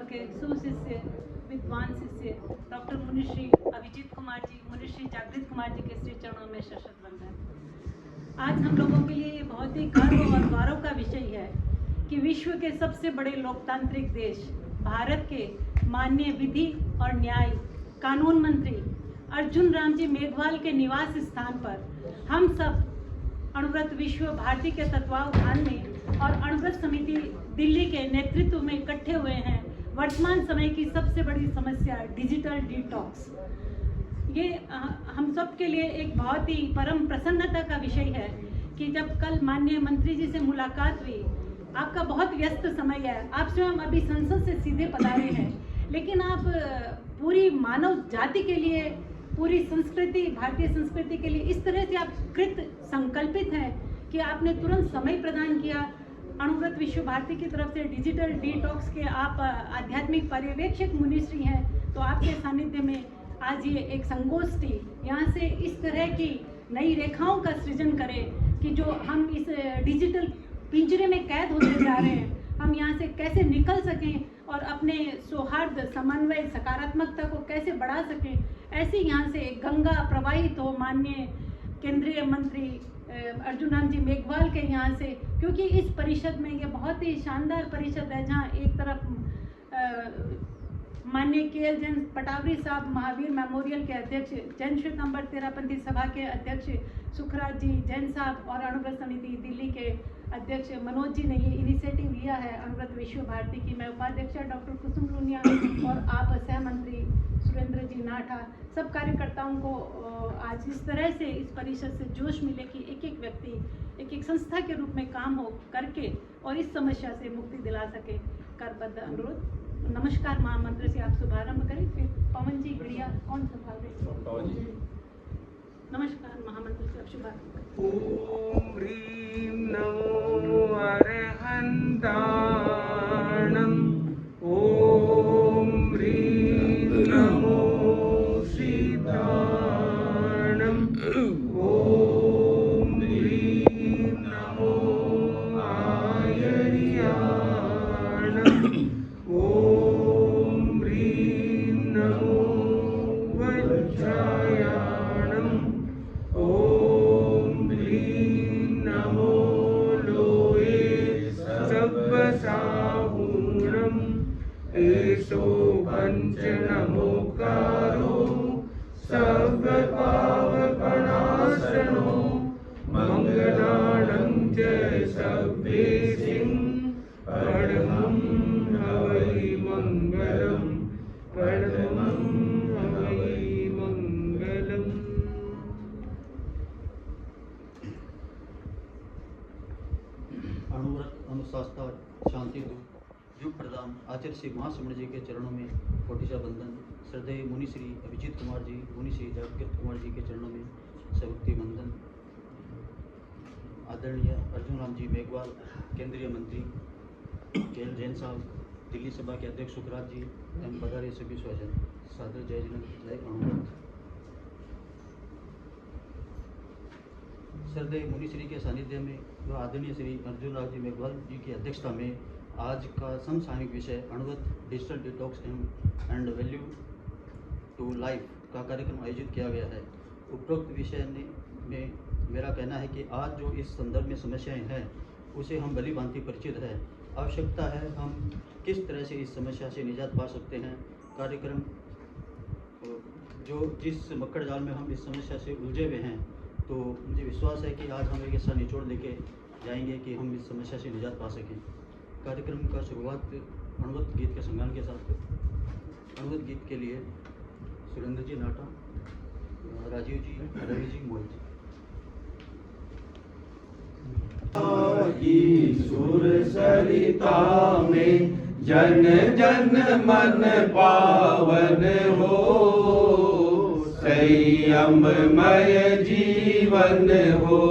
के सुशिष्य विद्वान शिष्य डॉक्टर मुनिश्री अभिजीत कुमार जी, मुनिश्री जागृत कुमार जी के श्री चरणों में शतशत वंदन। आज हम लोगों के लिए ये बहुत ही गर्व और गौरव का विषय है कि विश्व के सबसे बड़े लोकतांत्रिक देश भारत के माननीय विधि और न्याय कानून मंत्री अर्जुन राम जी मेघवाल के निवास स्थान पर हम सब अणुव्रत विश्व भारती के तत्वावधान में और अणुव्रत समिति दिल्ली के नेतृत्व में इकट्ठे हुए हैं। वर्तमान समय की सबसे बड़ी समस्या डिजिटल डिटॉक्स, ये हम सब के लिए एक बहुत ही परम प्रसन्नता का विषय है कि जब कल माननीय मंत्री जी से मुलाकात हुई, आपका बहुत व्यस्त समय है, आप स्वयं अभी संसद से सीधे पधारे हैं, लेकिन आप पूरी मानव जाति के लिए, पूरी संस्कृति, भारतीय संस्कृति के लिए इस तरह से आप कृत संकल्पित हैं कि आपने तुरंत समय प्रदान किया। अणुव्रत विश्व भारती की तरफ से डिजिटल डिटॉक्स के आप आध्यात्मिक पर्यवेक्षक मुनिश्री हैं, तो आपके सानिध्य में आज ये एक संगोष्ठी यहाँ से इस तरह की नई रेखाओं का सृजन करे कि जो हम इस डिजिटल पिंजरे में कैद होते जा रहे हैं, हम यहाँ से कैसे निकल सकें और अपने सौहार्द, समन्वय, सकारात्मकता को कैसे बढ़ा सकें। ऐसे यहाँ से गंगा प्रवाहित हो माननीय केंद्रीय मंत्री अर्जुन राम जी मेघवाल के यहाँ से, क्योंकि इस परिषद में ये बहुत ही शानदार परिषद है जहाँ एक तरफ माननीय KL जैन पटावरी साहब महावीर मेमोरियल के अध्यक्ष, जैन श्वेतांबर तेरापंथी सभा के अध्यक्ष सुखराज जी जैन साहब और अणुव्रत समिति दिल्ली के अध्यक्ष मनोज जी ने ये इनिशिएटिव लिया है अणुव्रत विश्व भारती की। मैं उपाध्यक्ष डॉक्टर कुसुम लूनिया और आप सहमंत्री सुरेंद्र जी नाठा, सब कार्यकर्ताओं को आज इस तरह से इस परिषद से जोश मिले कि एक एक व्यक्ति एक एक संस्था के रूप में काम हो करके और इस समस्या से मुक्ति दिला सके। करबद्ध अनुरोध। नमस्कार महामंत्र से आप शुभारंभ करें, फिर पवन जी गड़िया कौन संभाले? नमस्कार महामंत्र से आप शुभारंभ करें। ओम ह्रीं नमो अरहन्ताणं, ओम ह्रीं नमो सीताणं, ओम ह्रीं नमो आयर्याणं, ओम ह्रीं नमो वज्रायाणं, ओम ह्रीं नमो लोहे सब्बसाहूणम्, एषो पञ्चनमोकारो सर्वपावपणासनो, मङ्गलानं च सर्वेसिं परमं हवै मङ्गलं, परमं हवै मङ्गलम्। अणुव्रत अनुशासता शांति दूत युग प्रधान आचार्य श्री महासमण जी के चरणों में कोटिशा बंदन। श्रद्धेय मुनि श्री अभिजीत कुमार जी, मुनि श्री जागृत कुमार जी के चरणों में सभक्ति बंदन। आदरणीय अर्जुन राम जी मेघवाल केंद्रीय मंत्री, KL जैन साहब दिल्ली सभा के अध्यक्ष सुखराज जी एवं पधारे सभी स्वजन, सादर जय जन जय अणुव्रत। श्रद्धेय मुनिश्री के सानिध्य में व आदरणीय श्री अर्जुन राम जी मेघवाल जी की अध्यक्षता में आज का समसामयिक विषय Anuvrat digital detox and value to life का कार्यक्रम आयोजित किया गया है। उपरोक्त विषय में मेरा कहना है कि आज जो इस संदर्भ में समस्याएं हैं उसे हम भली भांति परिचित है। आवश्यकता है हम किस तरह से इस समस्या से निजात पा सकते हैं। कार्यक्रम जो जिस मक्कड़ जाल में हम इस समस्या से उलझे हुए हैं, तो मुझे विश्वास है कि आज हम एक ऐसा निचोड़ लेके जाएंगे कि हम इस समस्या से निजात पा सकें। कार्यक्रम का शुरुआत अणुव्रत गीत के संगान के साथ। अणुव्रत गीत के लिए सुरेंद्र जी नाटा, राजीव जी, रवि जी, मोहित जी। सुर सरिता में जन जन मन पावन हो, संयममय जीवन हो,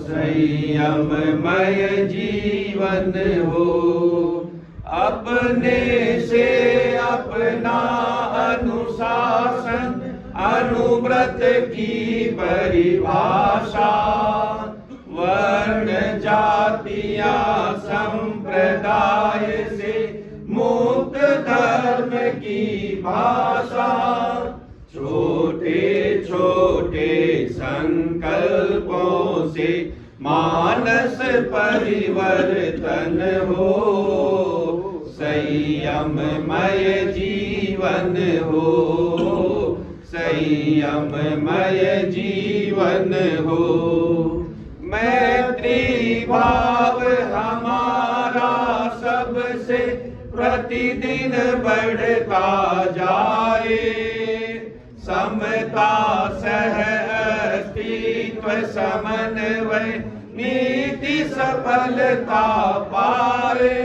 संयममय जीवन हो। अपने से अपना अनुशासन अणुव्रत की परिभाषा, वर्ण जातियां संप्रदाय से मुक्त धर्म की भाषा। छोटे छोटे संकल्पों से मानस परिवर्तन हो, संयममय जीवन हो, संयममय जीवन हो। मैत्री भाव हमारा सबसे प्रतिदिन बढ़ता जाए, समता सह अस्तित्व समन्वय नीति सफलता पाए।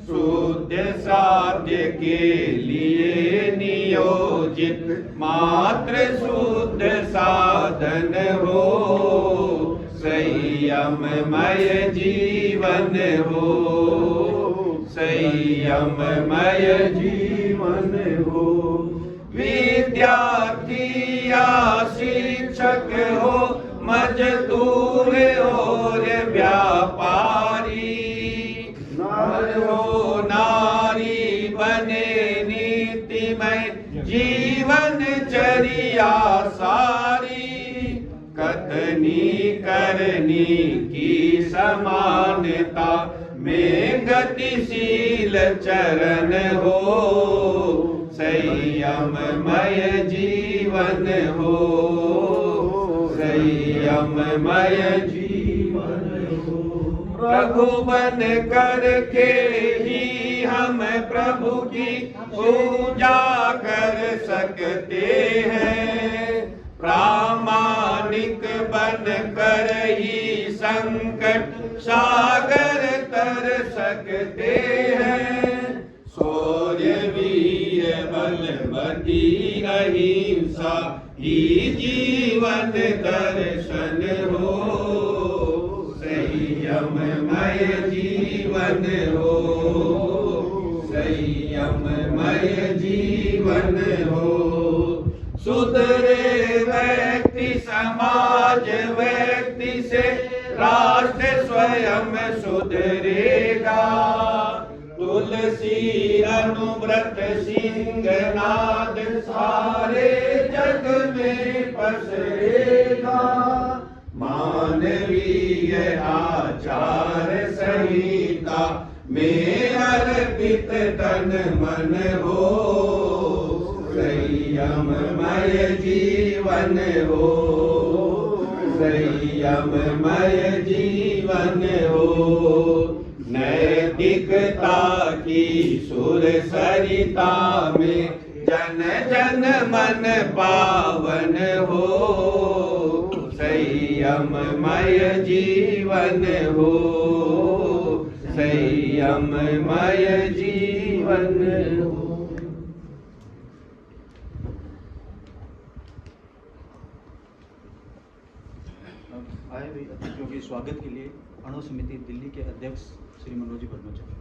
शुद्ध साध्य के लिए नियोजित मात्र शुद्ध साधन हो, संयममय जीवन हो, संयममय जीवन हो। विद्यार्थी या शिक्षक हो, मजदूर और व्यापारी, नर हो नारी बने नीतिमय जीवन चर्या सारी। कथनी करनी की समानता में गतिशील चरण हो, संयममय जीवन हो, संयममय जीवन हो। प्रभु बन करके ही हम प्रभु की पूजा कर सकते हैं, प्रामाणिक बन कर ही संकट सागर तर सकते हैं। शौर्य वीर बलवती अहिंसा ही जीवन दर्शन हो, संयममय जीवन हो, संयममय जीवन हो। सुधरे व्यक्ति समाज व्यक्ति से राष्ट्र स्वयं सुधरेगा। तुलसी अनुव्रत सिंहनाद सारे जग में पसरेगा। मानवीय आचार संहिता में अर्पित तन मन हो, संयममय जीवन हो, संयममय जीवन हो। नैतिकता की सुर सरिता में जन जन मन पावन हो, संयममय जीवन हो, संयममय जीवन हो। आए हुए अतिथियों के स्वागत के लिए अणु समिति दिल्ली के अध्यक्ष श्री मनोज जी ब्रह्मचारी।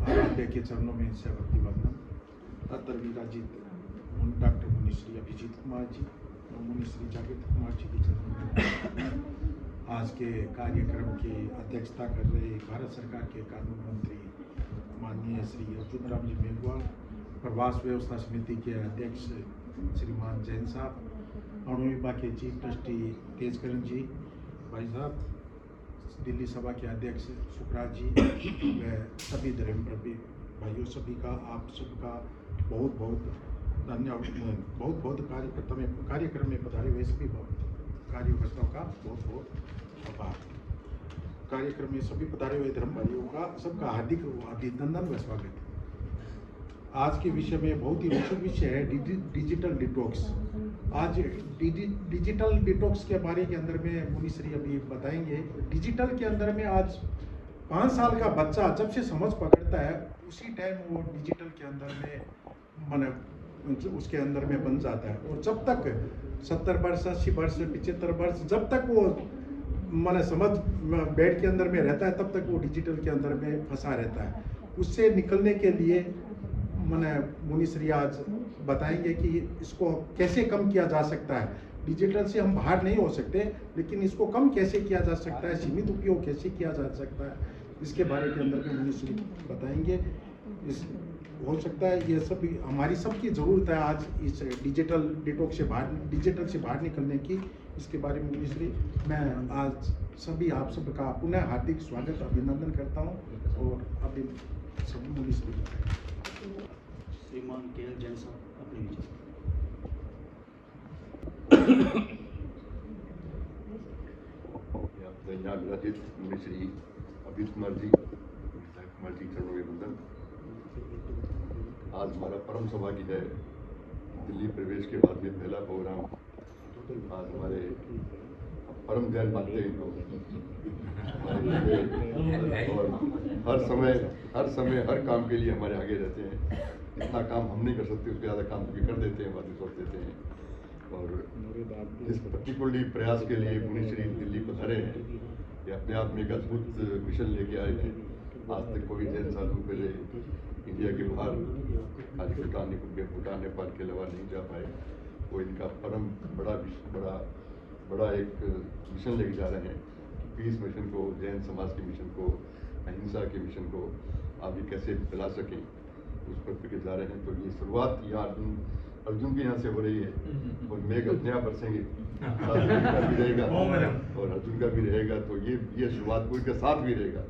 आराध्य के चरणों में सेवक वंदन। डॉक्टर विराजित डॉक्टर मुनिश्री अभिजीत कुमार जी और मुनिश्री जागृत कुमार जी के चरणों में आज के कार्यक्रम की अध्यक्षता कर रहे भारत सरकार के कानून मंत्री माननीय श्री अर्जुन राम जी मेघवाल, प्रवास व्यवस्था समिति के अध्यक्ष श्रीमान जैन साहब, अणु विभाग के चीफ ट्रस्टी तेजकरण जी, भाई साहब, दिल्ली सभा के अध्यक्ष सुखराज जी व सभी धर्मप्रेमी भाइयों, सभी का आप सबका बहुत बहुत धन्यवाद। बहुत बहुत कार्यक्रम में पधारे हुए सभी कार्यकर्ताओं का बहुत बहुत आभार। कार्यक्रम में सभी पधारे हुए धर्म भाइयों का सबका हार्दिक अभिनंदन व स्वागत है। आज के विषय में बहुत ही रोचक विषय है डिजिटल डिटॉक्स। आज डिजिटल डिटॉक्स के बारे के अंदर में मुनिश्री अभी बताएंगे। डिजिटल के अंदर में आज 5 साल का बच्चा जब से समझ पकड़ता है उसी टाइम वो डिजिटल के अंदर में माने उसके अंदर में बन जाता है। और जब तक 70 वर्ष 80 वर्ष 75 वर्ष जब तक वो माने समझ बेड के अंदर में रहता है तब तक वो डिजिटल के अंदर में फंसा रहता है। उससे निकलने के लिए मैंने मुनिश्री आज बताएंगे कि इसको कैसे कम किया जा सकता है। डिजिटल से हम बाहर नहीं हो सकते, लेकिन इसको कम कैसे किया जा सकता है, सीमित उपयोग कैसे किया जा सकता है, इसके बारे के अंदर में मुनीश्री बताएंगे। इस हो सकता है ये सब हमारी सबकी ज़रूरत है आज इस डिजिटल डिटॉक्स से बाहर निकलने की। इसके बारे में मुनीश्री मैं आज सभी आप सबका पुनः हार्दिक स्वागत अभिनंदन करता हूँ। और अभी सब मुनीश्री श्रीमान के एल जैन साहब अपने विचार। यहाँ विराजित मुनीश्री अभिजीत कुमार जी चरणों में वंदन। आज हमारा परम सौभाग्य है दिल्ली प्रवेश के बाद में पहला प्रोग्राम आज हमारे परम ध्यान मानते हैं इनको और हर समय हर काम के लिए हमारे आगे रहते हैं। जितना काम हम नहीं कर सकते उसके ज़्यादा काम भी कर देते हैं, बातें सोच देते हैं। और इस पर्टिकुलरली प्रयास के लिए मुनीश्री दिल्ली पधारे हैं, ये अपने आप में एक अद्भुत मिशन लेके आए हैं। आज तक कोई जैन साधु पहले इंडिया के बाहर आज भूटान नेपाल के अलावा नहीं जा पाए। वो इनका परम बड़ा एक मिशन लेके जा रहे हैं। पीस मिशन को, जैन समाज के मिशन को, अहिंसा के मिशन को आगे कैसे फैला सकें उस पर लेके जा रहे हैं। तो ये शुरुआत यहाँ अर्जुन के यहाँ से हो रही है और मेघ अपने आप बरसेंगे, का भी रहेगा और अर्जुन का भी रहेगा। तो ये शुरुआत को इनके साथ भी रहेगा।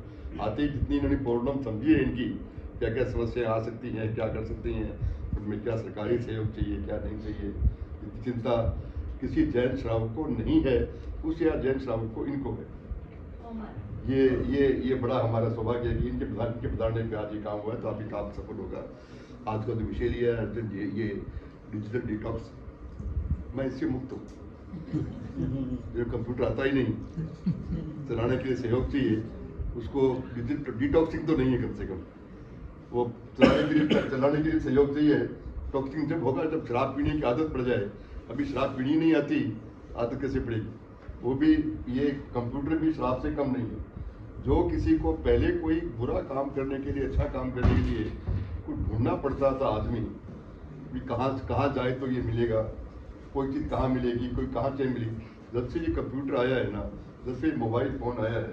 आते ही जितनी इन्होंने प्रॉब्लम समझी है इनकी, क्या क्या समस्याएं आ सकती हैं, क्या कर सकती हैं, उनमें क्या सरकारी सहयोग चाहिए, क्या नहीं चाहिए, चिंता किसी जैन श्रावक को नहीं है, उस या जैन श्रावक को इनको है। ये बड़ा हमारा सौभाग्य है कि इनके प्रधान पे आज ये काम हुआ है। तो अभी काम सफल होगा। आज का जो विषय लिया है अर्जुन जी, ये डिजिटल डिटॉक्स, मैं इससे मुक्त हूँ। जो कंप्यूटर आता ही नहीं, चलाने के लिए सहयोग चाहिए, उसको डिजिटल डिटॉक्सिंग तो नहीं है, कम से कम वो चलाने के लिए सहयोग चाहिए। टॉक्सिंग जब होगा जब शराब पीने की आदत पड़ जाए। अभी शराब पीनी नहीं आती, आदत कैसे पड़ेगी? वो भी ये कंप्यूटर भी शराब से कम नहीं है। जो किसी को पहले कोई बुरा काम करने के लिए, अच्छा काम करने के लिए कुछ ढूंढना पड़ता था आदमी कि कहाँ जाए तो ये मिलेगा, कोई चीज़ कहाँ मिलेगी, कोई कहाँ से मिलेगी। जब से ये कंप्यूटर आया है ना, जब से मोबाइल फ़ोन आया है,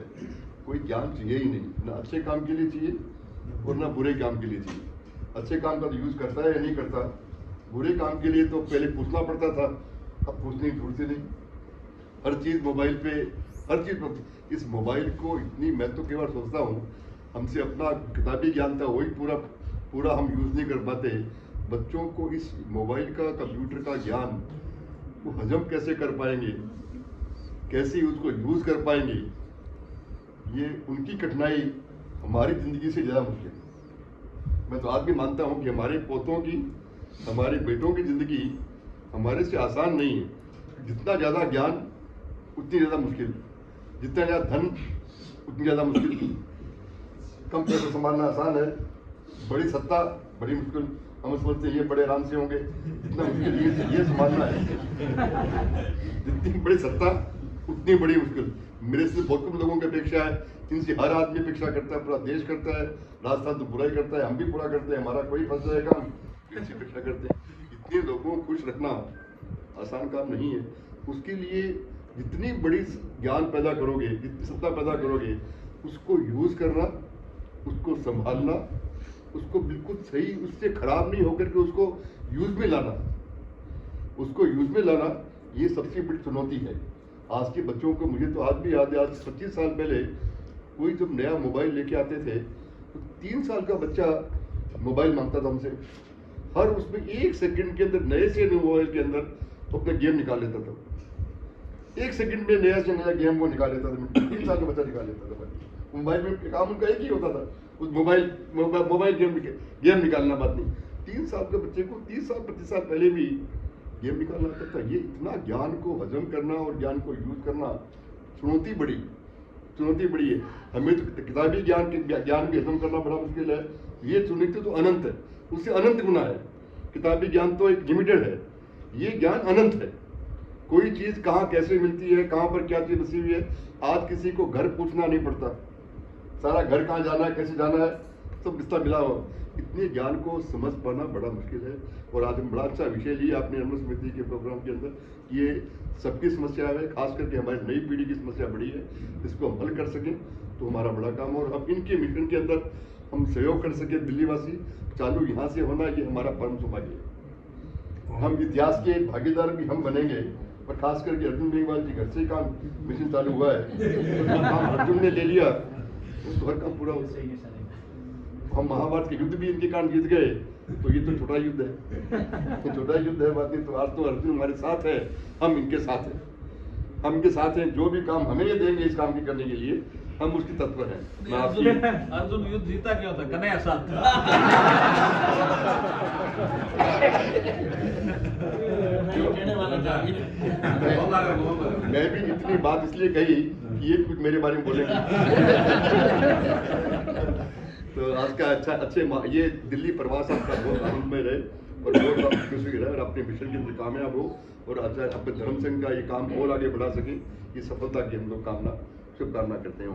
कोई ज्ञान चाहिए ही नहीं, ना अच्छे काम के लिए चाहिए और ना बुरे काम के लिए चाहिए। अच्छे काम का तो यूज़ करता है या नहीं करता, बुरे काम के लिए तो पहले पूछना पड़ता था, अब पूछने की जरूरत नहीं। हर चीज़ मोबाइल पे, हर चीज़ इस मोबाइल को इतनी, मैं तो कई बार सोचता हूँ हमसे अपना किताबी ज्ञान था वही पूरा हम यूज़ नहीं कर पाते। बच्चों को इस मोबाइल का, कंप्यूटर का ज्ञान वो हजम कैसे कर पाएंगे, कैसे उसको यूज़ कर पाएंगे, ये उनकी कठिनाई हमारी ज़िंदगी से ज़्यादा मुश्किल है। मैं तो आज भी मानता हूँ कि हमारे पोतों की, हमारे बेटों की ज़िंदगी हमारे से आसान नहीं है। जितना ज़्यादा ज्ञान उतनी ज़्यादा मुश्किल, जितना ज़्यादा धन उतनी ज़्यादा मुश्किल। कम पैसा संभालना आसान है, बड़ी सत्ता बड़ी मुश्किल। हम समझते हैं ये बड़े आराम से होंगे, इतना मुश्किल ये संभालना है। जितनी बड़ी सत्ता उतनी बड़ी मुश्किल। मेरे से बहुत कम लोगों की अपेक्षा है, इनसे हर आदमी अपेक्षा करता है, पूरा देश करता है। राजस्थान तो बुरा ही करता है, हम भी पूरा करते हैं, हमारा कोई फंस जाएगा, हम इनसे अपेक्षा करते हैं। इतने लोगों को खुश रखना आसान काम नहीं है। उसके लिए जितनी बड़ी ज्ञान पैदा करोगे, जितनी सत्ता पैदा करोगे, उसको यूज़ करना, उसको संभालना, उसको बिल्कुल सही, उससे खराब नहीं होकर के उसको यूज़ में लाना, ये सबसे बड़ी चुनौती है आज के बच्चों को। मुझे तो आज भी याद है, आज 25 साल पहले कोई जब नया मोबाइल लेके आते थे तो 3 साल का बच्चा मोबाइल मांगता था हमसे। हर उसमें 1 सेकंड के अंदर नए से नए मोबाइल के अंदर तो अपना गेम निकाल लेता था। 1 सेकंड में नया से नया गेम वो निकाल लेता था। 3 साल का बच्चा निकाल लेता था। मोबाइल में काम उनका एक ही होता था, उस मोबाइल गेम निकालना। बात नहीं, 3 साल के बच्चे को 30 साल 25 साल पहले भी गेम निकालना आता था। ये इतना ज्ञान को हजम करना और ज्ञान को यूज करना चुनौती बड़ी है। हमें तो किताबी ज्ञान भी हजम करना बड़ा मुश्किल है। ये चुनौती तो अनंत है, उससे अनंत गुना है। किताबी ज्ञान तो एक लिमिटेड है, ये ज्ञान अनंत है। कोई चीज़ कहाँ कैसे मिलती है, कहाँ पर क्या चीज़ बसी हुई है। आज किसी को घर पूछना नहीं पड़ता, सारा घर कहाँ जाना है, कैसे जाना है, सब रिश्ता मिला हो, इतने ज्ञान को समझ पाना बड़ा मुश्किल है। और आज हम बड़ा अच्छा विषय लिया आपने अमृत समिति के प्रोग्राम के अंदर, ये सबकी समस्या है, खास करके हमारी नई पीढ़ी की समस्या बड़ी है, इसको हम हल कर सकें तो हमारा बड़ा काम। और अब इनके मिशन के अंदर हम सहयोग कर सके, दिल्ली वासी चालू यहाँ से होना, ये हमारा परम सौभाग्य है। हम इतिहास के भागीदार भी हम बनेंगे, और खास करके अर्जुन मेघवाल जी घर से काम मिशन चालू हुआ है, तो जो काम अर्जुन ने ले लिया उसको हर काम पूरा हो। हम महाभारत के युद्ध भी इनके कारण जीत गए, तो ये तो छोटा युद्ध है, तो छोटा युद्ध है बात नहीं। तो आज तो अर्जुन हमारे साथ है, हम इनके साथ हैं, हम इनके साथ हैं। जो भी काम हमें ये देंगे इस काम के करने के लिए, हम उसकी तत्पर हैं। मैं आपकी अर्जुन युद्ध जीता क्यों था? कन्हैया साथ था। मैं भी इतनी बात इसलिए कही कि ये कुछ मेरे बारे में बोलेंगे। तो आज का अच्छे ये दिल्ली प्रवास आपका बहुत आनंदमय रहे, और बहुत खुशी रहे, और अपने मिशन के अंदर कामयाब हो, और अच्छा अपने धर्म संघ का ये काम और आगे बढ़ा सके, ये सफलता की हम लोग शुभकामना करते हैं।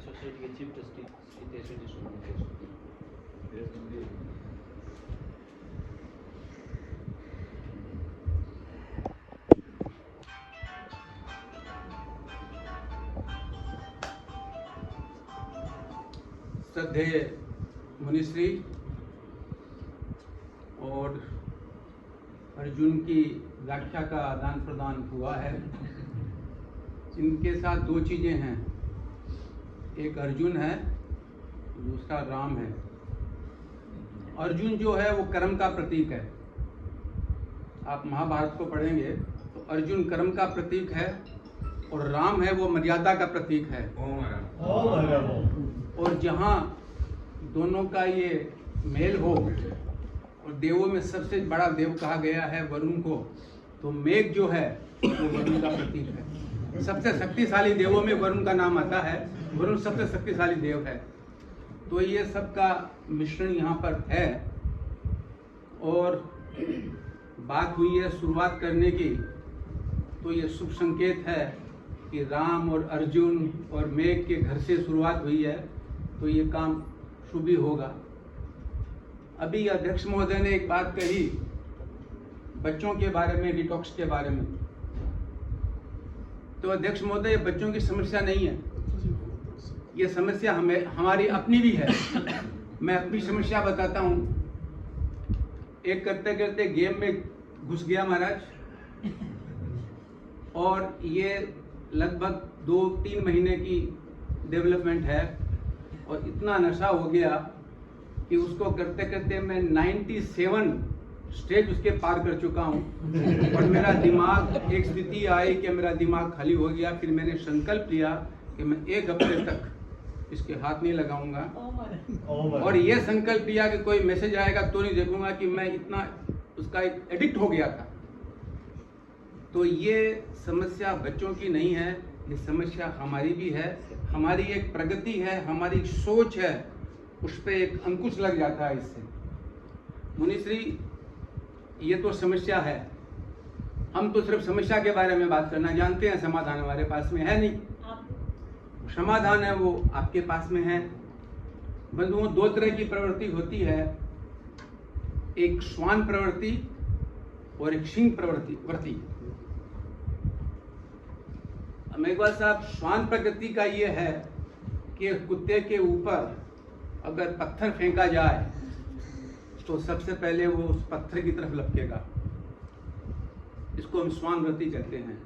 सोसाइटी के चीफ ट्रस्टी हितेश जी सोनी। श्रद्धेय मुनिश्री और अर्जुन की व्याख्या का आदान प्रदान हुआ है। इनके साथ दो चीज़ें हैं, एक अर्जुन है, दूसरा राम है। अर्जुन जो है वो कर्म का प्रतीक है। आप महाभारत को पढ़ेंगे तो अर्जुन कर्म का प्रतीक है, और राम है वो मर्यादा का प्रतीक है। और जहाँ दोनों का ये मेल हो, और देवों में सबसे बड़ा देव कहा गया है वरुण को, तो मेघ जो है वो वरुण का प्रतीक है। सबसे शक्तिशाली देवों में वरुण का नाम आता है, वरुण सबसे शक्तिशाली देव है। तो ये सबका मिश्रण यहाँ पर है। और बात हुई है शुरुआत करने की, तो ये शुभ संकेत है कि राम और अर्जुन और मेघ के घर से शुरुआत हुई है, तो ये काम शुभ ही होगा। अभी अध्यक्ष महोदय ने एक बात कही बच्चों के बारे में, डिटॉक्स के बारे में। तो अध्यक्ष महोदय, बच्चों की समस्या नहीं है, ये समस्या हमारी अपनी भी है। मैं अपनी समस्या बताता हूँ। एक करते करते गेम में घुस गया महाराज, और ये लगभग 2-3 महीने की डेवलपमेंट है, और इतना नशा हो गया कि उसको करते करते मैं 97 स्टेज उसके पार कर चुका हूँ। और मेरा दिमाग, एक स्थिति आई कि मेरा दिमाग खाली हो गया। फिर मैंने संकल्प लिया कि मैं 1 हफ्ते तक इसके हाथ नहीं लगाऊंगा, और ये संकल्प लिया कि कोई मैसेज आएगा तो नहीं देखूंगा, कि मैं इतना उसका एक एडिक्ट हो गया था। तो ये समस्या बच्चों की नहीं है, ये समस्या हमारी भी है। हमारी एक प्रगति है, हमारी सोच है, उस पर एक अंकुश लग जाता है इससे। मुनिश्री, ये तो समस्या है, हम तो सिर्फ समस्या के बारे में बात करना जानते हैं, समाधान हमारे पास में है नहीं। समाधान है वो आपके पास में है। बंधुओं, 2 तरह की प्रवृत्ति होती है, एक श्वान प्रवृत्ति और एक सिंह प्रवृत्ति। मेघवाल साहब, श्वान प्रकृति का ये है कि कुत्ते के ऊपर अगर पत्थर फेंका जाए तो सबसे पहले वो उस पत्थर की तरफ लपकेगा, इसको हम श्वान वृत्ति कहते हैं।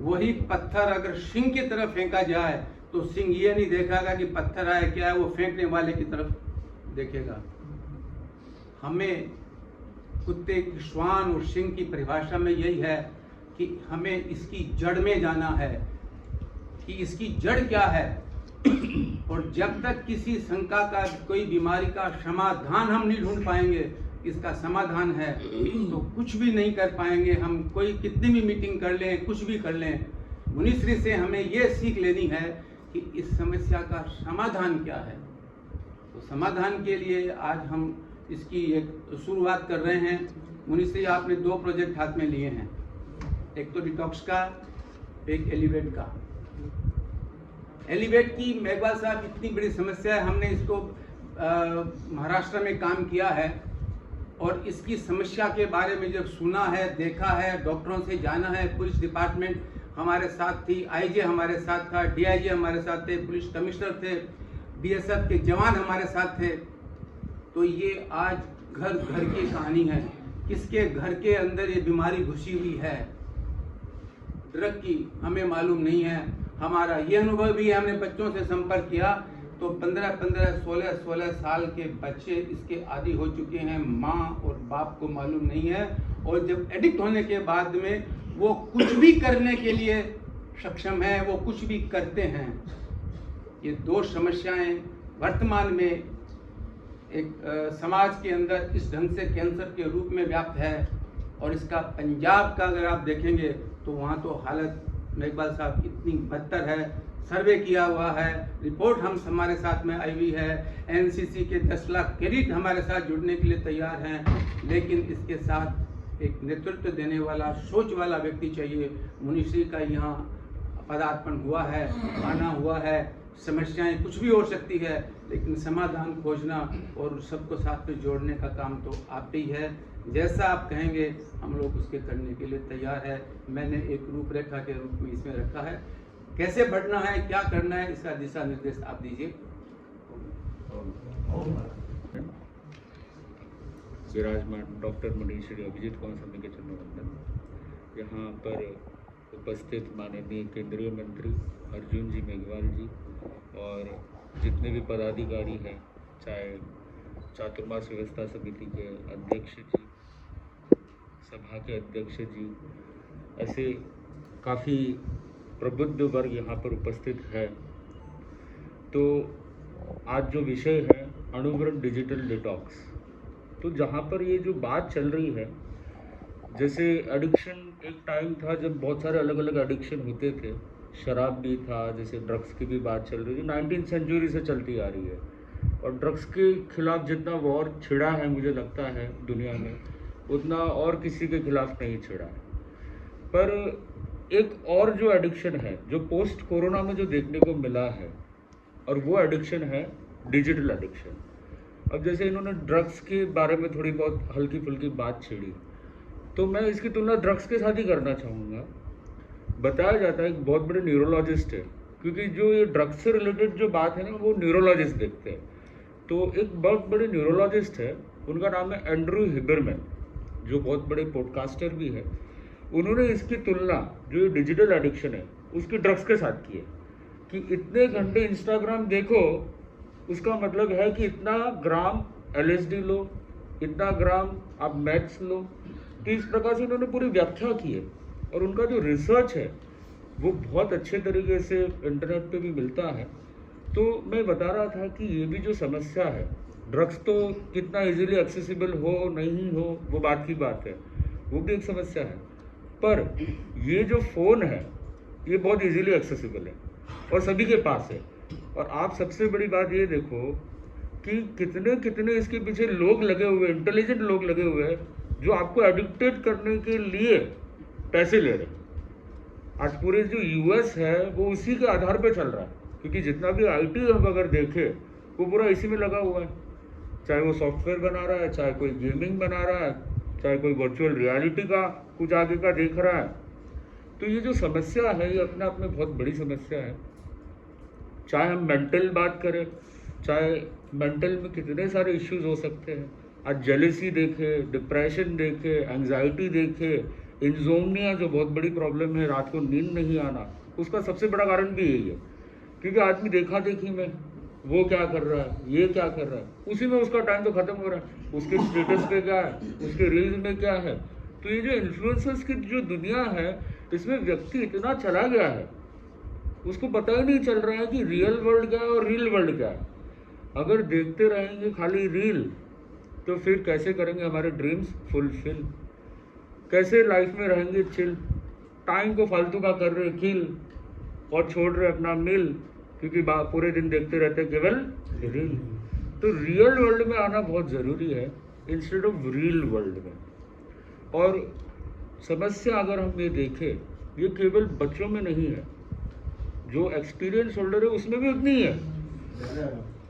वही पत्थर अगर सिंह की तरफ फेंका जाए तो सिंह ये नहीं देखेगा कि पत्थर आए क्या है, वो फेंकने वाले की तरफ देखेगा। हमें कुत्ते की, श्वान और सिंह की परिभाषा में यही है कि हमें इसकी जड़ में जाना है कि इसकी जड़ क्या है। और जब तक किसी शंका का, कोई बीमारी का समाधान हम नहीं ढूंढ पाएंगे, इसका समाधान है, तो कुछ भी नहीं कर पाएंगे हम। कोई कितनी भी मीटिंग कर लें, कुछ भी कर लें। मुनिश्री से हमें ये सीख लेनी है कि इस समस्या का समाधान क्या है। तो समाधान के लिए आज हम इसकी एक शुरुआत कर रहे हैं। मुनिश्री, आपने 2 प्रोजेक्ट हाथ में लिए हैं, एक तो डिटॉक्स का, एक एलिवेट का। एलिवेट की मेघवाल साहब इतनी बड़ी समस्या है, हमने इसको महाराष्ट्र में काम किया है और इसकी समस्या के बारे में जब सुना है, देखा है, डॉक्टरों से जाना है, पुलिस डिपार्टमेंट हमारे साथ थी, आईजे हमारे साथ था, डीआईजी हमारे साथ थे, पुलिस कमिश्नर थे, बीएसएफ के जवान हमारे साथ थे। तो ये आज घर घर की कहानी है, किसके घर के अंदर ये बीमारी घुसी हुई है ड्रग की हमें मालूम नहीं है। हमारा ये अनुभव भी है, हमने बच्चों से संपर्क किया तो 15-15, 16-16 साल के बच्चे इसके आदी हो चुके हैं, माँ और बाप को मालूम नहीं है, और जब एडिक्ट होने के बाद में वो कुछ भी करने के लिए सक्षम है, वो कुछ भी करते हैं। ये दो समस्याएं वर्तमान में एक समाज के अंदर इस ढंग से कैंसर के रूप में व्याप्त है, और इसका पंजाब का अगर आप देखेंगे तो वहाँ तो हालत मेघवाल साहब इतनी बदतर है। सर्वे किया हुआ है, रिपोर्ट हमारे साथ में आई हुई है, एनसीसी के 10 लाख कैडेट हमारे साथ जुड़ने के लिए तैयार हैं, लेकिन इसके साथ एक नेतृत्व देने वाला, सोच वाला व्यक्ति चाहिए। मुनिश्री का यहाँ पदार्पण हुआ है, आना हुआ है, समस्याएं कुछ भी हो सकती है, लेकिन समाधान खोजना और सबको साथ में जोड़ने का काम तो आप ही है। जैसा आप कहेंगे हम लोग उसके करने के लिए तैयार है। मैंने एक रूपरेखा के रूप में इसमें रखा है, कैसे बढ़ना है, क्या करना है, इसका दिशा निर्देश आप दीजिए। विराजमान डॉक्टर मुनीश्री अभिजीत कुमार स्वामी के चरणवंदन। यहाँ पर उपस्थित माननीय केंद्रीय मंत्री अर्जुन जी मेघवाल जी और जितने भी पदाधिकारी हैं, चाहे चातुर्मास व्यवस्था समिति के अध्यक्ष जी, सभा के अध्यक्ष जी, ऐसे काफ़ी प्रबुद्ध वर्ग यहाँ पर उपस्थित है। तो आज जो विषय है अणुव्रत डिजिटल डिटॉक्स, तो जहाँ पर ये जो बात चल रही है, जैसे एडिक्शन एक टाइम था जब बहुत सारे अलग अलग एडिक्शन होते थे, शराब भी था, जैसे ड्रग्स की भी बात चल रही है, 19वीं सेंचुरी से चलती आ रही है, और ड्रग्स के खिलाफ जितना वॉर छिड़ा है मुझे लगता है दुनिया में, उतना और किसी के खिलाफ नहीं छिड़ा है। पर एक और जो एडिक्शन है जो पोस्ट कोरोना में जो देखने को मिला है, और वो एडिक्शन है डिजिटल एडिक्शन। अब जैसे इन्होंने ड्रग्स के बारे में थोड़ी बहुत हल्की फुल्की बात छेड़ी, तो मैं इसकी तुलना ड्रग्स के साथ ही करना चाहूँगा। बताया जाता है एक बहुत बड़े न्यूरोलॉजिस्ट है, क्योंकि जो ये ड्रग्स से रिलेटेड जो बात है ना वो न्यूरोलॉजिस्ट देखते हैं। तो एक बहुत बड़े न्यूरोलॉजिस्ट है, उनका नाम है एंड्रू हिबरमैन, जो बहुत बड़े पॉडकास्टर भी है। उन्होंने इसकी तुलना जो ये डिजिटल एडिक्शन है उसकी ड्रग्स के साथ की है, कि इतने घंटे इंस्टाग्राम देखो, उसका मतलब है कि इतना ग्राम LSD लो, इतना ग्राम आप मैथ्स लो। तो इस प्रकार से उन्होंने पूरी व्याख्या की है, और उनका जो रिसर्च है वो बहुत अच्छे तरीके से इंटरनेट पे भी मिलता है। तो मैं बता रहा था कि ये भी जो समस्या है, ड्रग्स तो कितना इजीली एक्सेसिबल हो नहीं हो वो बात की बात है, वो भी एक समस्या है, पर ये जो फ़ोन है ये बहुत इजीली एक्सेसिबल है और सभी के पास है। और आप सबसे बड़ी बात ये देखो कि कितने कितने इसके पीछे लोग लगे हुए, इंटेलिजेंट लोग लगे हुए हैं, जो आपको एडिक्टेड करने के लिए पैसे ले रहे हैं। आज पूरे जो US है वो उसी के आधार पे चल रहा है, क्योंकि जितना भी IT हम अगर देखें वो पूरा इसी में लगा हुआ है, चाहे वो सॉफ्टवेयर बना रहा है, चाहे कोई गेमिंग बना रहा है, चाहे कोई वर्चुअल रियलिटी का कुछ आगे का देख रहा है। तो ये जो समस्या है ये अपने आप में बहुत बड़ी समस्या है। चाहे हम मेंटल बात करें, चाहे मेंटल में कितने सारे इश्यूज हो सकते हैं। आज जेलेसी देखे, डिप्रेशन देखे, एंजाइटी देखे, इंसोम्निया जो बहुत बड़ी प्रॉब्लम है, रात को नींद नहीं आना, उसका सबसे बड़ा कारण भी यही है, क्योंकि आदमी देखा देखी में वो क्या कर रहा है, ये क्या कर रहा है, उसी में उसका टाइम तो खत्म हो रहा है, उसके स्टेटस पे क्या है, उसके रील्स में क्या है। तो ये जो इन्फ्लुएंसर्स की जो दुनिया है, इसमें व्यक्ति इतना चला गया है, उसको पता ही नहीं चल रहा है कि रियल वर्ल्ड क्या है और रील वर्ल्ड क्या है। अगर देखते रहेंगे खाली रील, तो फिर कैसे करेंगे हमारे ड्रीम्स फुलफिल, कैसे लाइफ में रहेंगे चिल। टाइम को फालतू का कर रहे किल और छोड़ रहे अपना मिल, क्योंकि पूरे दिन देखते रहते केवल रील। तो रियल वर्ल्ड में आना बहुत ज़रूरी है इंस्टेड ऑफ रील वर्ल्ड में। और समस्या अगर हम ये देखें, ये केवल बच्चों में नहीं है, जो एक्सपीरियंस होल्डर है उसमें भी उतनी ही है,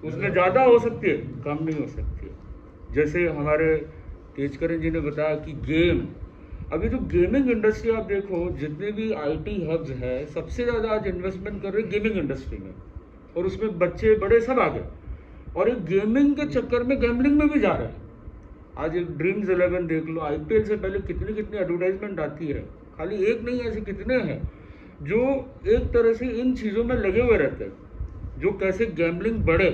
उसमें ज़्यादा हो सकती है, कम नहीं हो सकती है। जैसे हमारे तेजकरण जी ने बताया कि गेम, अभी जो गेमिंग इंडस्ट्री आप देखो, जितने भी आईटी हब्स है सबसे ज़्यादा आज इन्वेस्टमेंट कर रहे हैं गेमिंग इंडस्ट्री में, और उसमें बच्चे बड़े सब आ गए, और एक गेमिंग के चक्कर में गैम्बलिंग में भी जा रहे हैं। आज एक ड्रीम्स 11 देख लो, आईपीएल से पहले कितनी कितनी एडवर्टाइजमेंट आती है, खाली एक नहीं ऐसे कितने हैं जो एक तरह से इन चीज़ों में लगे हुए रहते हैं, जो कैसे गैम्बलिंग बढ़े।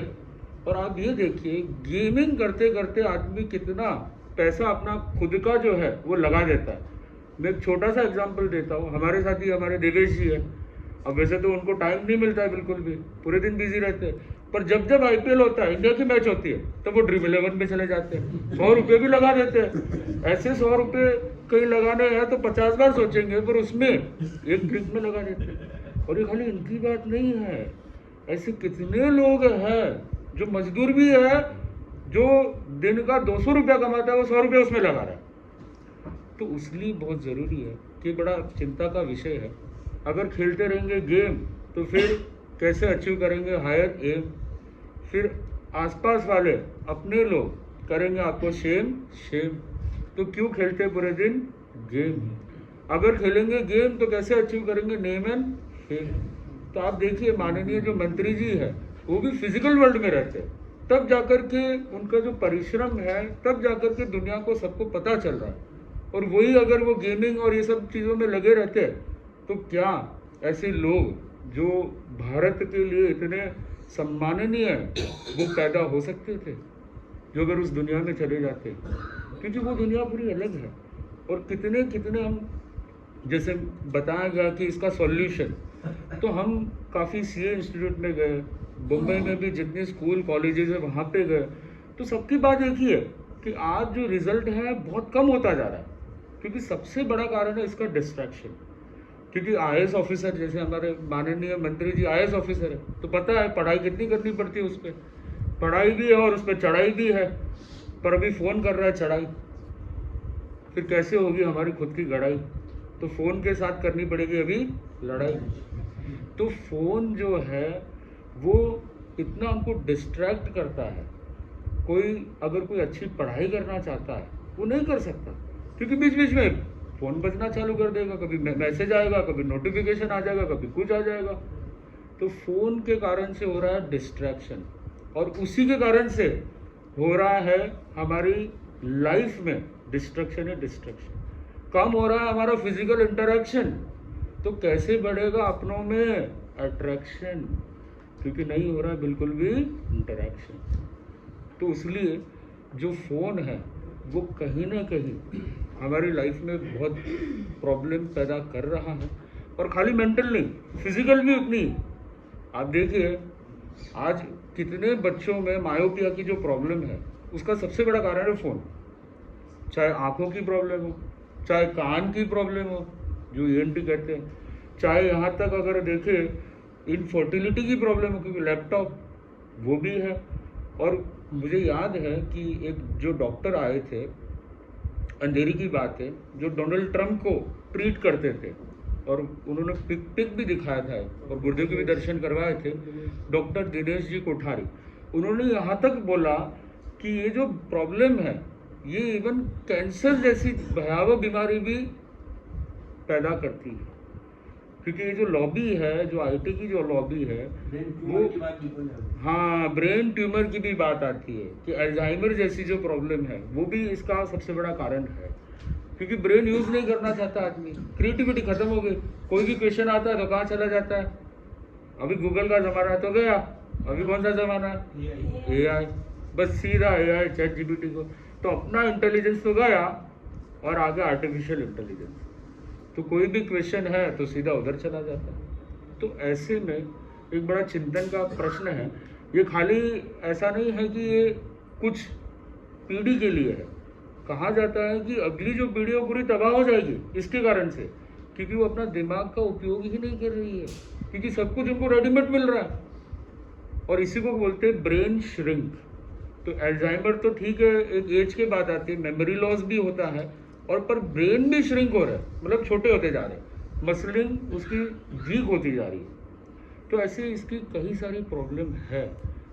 और आप ये देखिए गेमिंग करते करते आदमी कितना पैसा अपना खुद का जो है वो लगा देता है। मैं एक छोटा सा एग्जांपल देता हूँ, हमारे साथ ही हमारे देवेश जी है। अब वैसे तो उनको टाइम नहीं मिलता है बिल्कुल भी, पूरे दिन बिजी रहते हैं, पर जब जब आईपीएल होता है, इंडिया की मैच होती है, तब वो ड्रीम 11 में चले जाते हैं, 100 रुपये भी लगा देते हैं। ऐसे 100 रुपये कहीं लगाने हैं तो 50 बार सोचेंगे, पर उसमें एक ड्रिंक में लगा देते हैं। और ये खाली इनकी बात नहीं है, ऐसे कितने लोग हैं जो मजदूर भी है, जो दिन का 200 रुपया कमाता है, वो 100 रुपये उसमें लगा रहा है। तो इसलिए बहुत ज़रूरी है कि बड़ा चिंता का विषय है, अगर खेलते रहेंगे गेम तो फिर कैसे अचीव करेंगे हायर एम, फिर आसपास वाले अपने लोग करेंगे आपको शेम। तो क्यों खेलते पूरे दिन गेम ही, अगर खेलेंगे गेम तो कैसे अचीव करेंगे नेम एंड फेम। तो आप देखिए माननीय जो मंत्री जी है वो भी फिजिकल वर्ल्ड में रहते हैं, तब जाकर के उनका जो परिश्रम है, तब जाकर के दुनिया को सबको पता चल रहा है। और वही अगर वो गेमिंग और ये सब चीज़ों में लगे रहते तो क्या ऐसे लोग जो भारत के लिए इतने सम्माननीय हैं वो पैदा हो सकते थे, जो अगर उस दुनिया में चले जाते, क्योंकि वो दुनिया पूरी अलग है। और कितने कितने हम जैसे बताया गया कि इसका सॉल्यूशन, तो हम काफ़ी सीए इंस्टीट्यूट में गए, मुंबई में भी जितने स्कूल कॉलेजेस है वहाँ पे गए, तो सबकी बात एक ही है कि आज जो रिजल्ट है बहुत कम होता जा रहा है, क्योंकि सबसे बड़ा कारण है इसका डिस्ट्रैक्शन। क्योंकि आईएएस ऑफिसर, जैसे हमारे माननीय मंत्री जी आईएएस ऑफिसर है, तो पता है पढ़ाई कितनी करनी पड़ती है, उस पर पढ़ाई भी है और उस पर चढ़ाई भी है, पर अभी फ़ोन कर रहा है चढ़ाई, फिर कैसे होगी हमारी खुद की गढ़ाई। तो फ़ोन के साथ करनी पड़ेगी अभी लड़ाई। तो फ़ोन जो है वो इतना हमको डिस्ट्रैक्ट करता है, अगर कोई अच्छी पढ़ाई करना चाहता है वो नहीं कर सकता, क्योंकि बीच बीच में फ़ोन बजना चालू कर देगा, कभी मैसेज आएगा, कभी नोटिफिकेशन आ जाएगा, कभी कुछ आ जाएगा। तो फ़ोन के कारण से हो रहा है डिस्ट्रैक्शन, और उसी के कारण से हो रहा है हमारी लाइफ में डिस्ट्रैक्शन है। कम हो रहा है हमारा फिजिकल इंटरेक्शन, तो कैसे बढ़ेगा अपनों में अट्रैक्शन, क्योंकि नहीं हो रहा है बिल्कुल भी इंटरेक्शन। तो इसलिए जो फ़ोन है वो कहीं ना कहीं हमारी लाइफ में बहुत प्रॉब्लम पैदा कर रहा है, और खाली मेंटल नहीं, फिजिकल भी उतनी। आप देखिए आज कितने बच्चों में मायोपिया की जो प्रॉब्लम है उसका सबसे बड़ा कारण है फ़ोन। चाहे आँखों की प्रॉब्लम हो, चाहे कान की प्रॉब्लम हो जो ENT कहते हैं, चाहे यहाँ तक अगर देखें इनफर्टिलिटी की प्रॉब्लम हो, क्योंकि लैपटॉप वो भी है। और मुझे याद है कि एक जो डॉक्टर आए थे, अंधेरी की बात है, जो डोनाल्ड ट्रंप को ट्रीट करते थे, और उन्होंने पिक भी दिखाया था और गुरुदेव के भी दर्शन करवाए थे, डॉक्टर दिनेश जी कोठारी। उन्होंने यहाँ तक बोला कि ये जो प्रॉब्लम है ये इवन कैंसर जैसी भयावह बीमारी भी पैदा करती है, क्योंकि ये जो लॉबी है, जो आईटी की जो लॉबी है वो, हाँ, ब्रेन ट्यूमर की भी बात आती है कि अल्जाइमर जैसी जो प्रॉब्लम है वो भी इसका सबसे बड़ा कारण है, क्योंकि ब्रेन यूज़ नहीं करना चाहता आदमी, क्रिएटिविटी खत्म हो गई। कोई भी क्वेश्चन आता है तो कहाँ चला जाता है, अभी गूगल का ज़माना तो गया, अभी कौन सा ज़माना है, AI, बस सीधा AI ChatGPT को, तो अपना इंटेलिजेंस तो गया और आगे आर्टिफिशियल इंटेलिजेंस, तो कोई भी क्वेश्चन है तो सीधा उधर चला जाता है। तो ऐसे में एक बड़ा चिंतन का प्रश्न है। ये खाली ऐसा नहीं है कि ये कुछ पीढ़ी के लिए है, कहा जाता है कि अगली जो पीढ़ी है पूरी तबाह हो जाएगी इसके कारण से, क्योंकि वो अपना दिमाग का उपयोग ही नहीं कर रही है, क्योंकि सब कुछ उनको रेडीमेड मिल रहा है। और इसी को बोलते हैं ब्रेन श्रिंक। तो अल्जाइमर तो ठीक है, एक एज के बाद आती है, मेमोरी लॉस भी होता है, और पर ब्रेन भी श्रिंक हो रहा है, मतलब छोटे होते जा रहे हैं, मसलिंग उसकी वीक होती जा रही है। तो ऐसे इसकी कई सारी प्रॉब्लम है।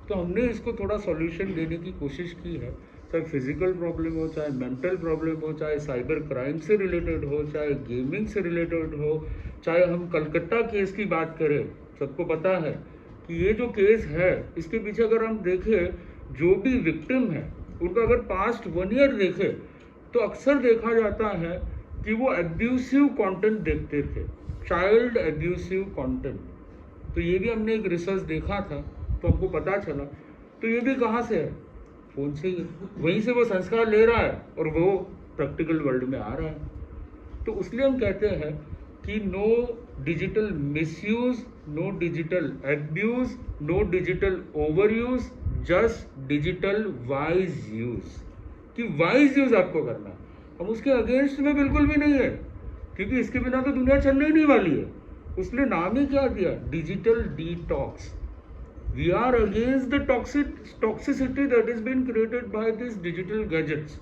तो हमने इसको थोड़ा सॉल्यूशन देने की कोशिश की है, चाहे फिजिकल प्रॉब्लम हो, चाहे मेंटल प्रॉब्लम हो, चाहे साइबर क्राइम से रिलेटेड हो, चाहे गेमिंग से रिलेटेड हो, चाहे हम कलकत्ता केस की बात करें। सबको पता है कि ये जो केस है इसके पीछे अगर हम देखें जो भी विक्टिम है उनका अगर पास्ट 1 ईयर देखें तो अक्सर देखा जाता है कि वो एब्यूसिव कंटेंट देखते थे, चाइल्ड एब्यूसिव कंटेंट। तो ये भी हमने एक रिसर्च देखा था तो हमको पता चला। तो ये भी कहाँ से है? फ़ोन से ही है। वहीं से वो संस्कार ले रहा है और वो प्रैक्टिकल वर्ल्ड में आ रहा है। तो इसलिए हम कहते हैं कि no digital misuse, no digital abuse, no digital overuse, just digital wise use. कि वाइज यूज आपको करना है। हम उसके अगेंस्ट में बिल्कुल भी नहीं है, क्योंकि इसके बिना तो दुनिया चलने ही नहीं वाली है। उसने नाम ही क्या दिया? Digital detox. We are against the toxicity that is been created by this digital gadgets.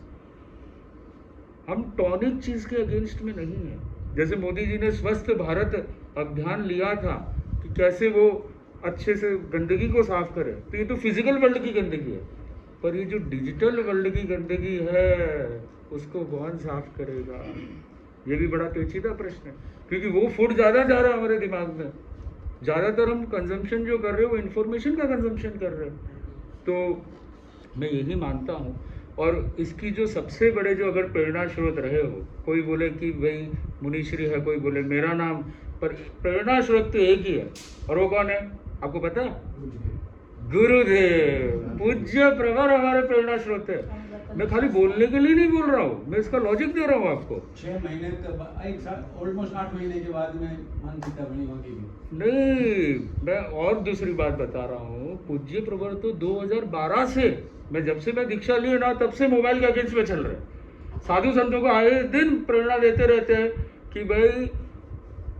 हम टॉनिक चीज के अगेंस्ट में नहीं है। जैसे मोदी जी ने स्वस्थ भारत अभियान लिया था कि कैसे वो अच्छे से गंदगी को साफ करे, तो ये तो फिजिकल वर्ल्ड की गंदगी है, पर ये जो डिजिटल वर्ल्ड की गंदगी है उसको कौन साफ करेगा? ये भी बड़ा पेचीदा प्रश्न है, क्योंकि वो फूड ज़्यादा जा रहा है हमारे दिमाग में। ज़्यादातर हम कंजम्पशन जो कर रहे हैं वो इन्फॉर्मेशन का कंजम्पशन कर रहे हैं। तो मैं यही मानता हूँ। और इसकी जो सबसे बड़े जो अगर प्रेरणा स्रोत रहे हो, कोई बोले कि भाई मुनीश्री है, कोई बोले मेरा नाम, पर प्रेरणा स्रोत तो एक ही है। और वो कौन है आपको पता है? गुरुदेव। पूज्य प्रवर हमारे प्रेरणा स्रोत है। मैं खाली बोलने के लिए नहीं बोल रहा हूँ, मैं इसका लॉजिक दे रहा हूँ आपको। 6 महीने एक साल ऑलमोस्ट 8 महीने के बाद में मानसिकता बनी होगी। नहीं, मैं और दूसरी बात बता रहा हूँ। पूज्य प्रवर तो 2012 से, जब से मैं दीक्षा ली ना तब से मोबाइल के अगेंस्ट में चल रहे हैं। साधु संतों को आए दिन प्रेरणा देते रहते हैं कि भाई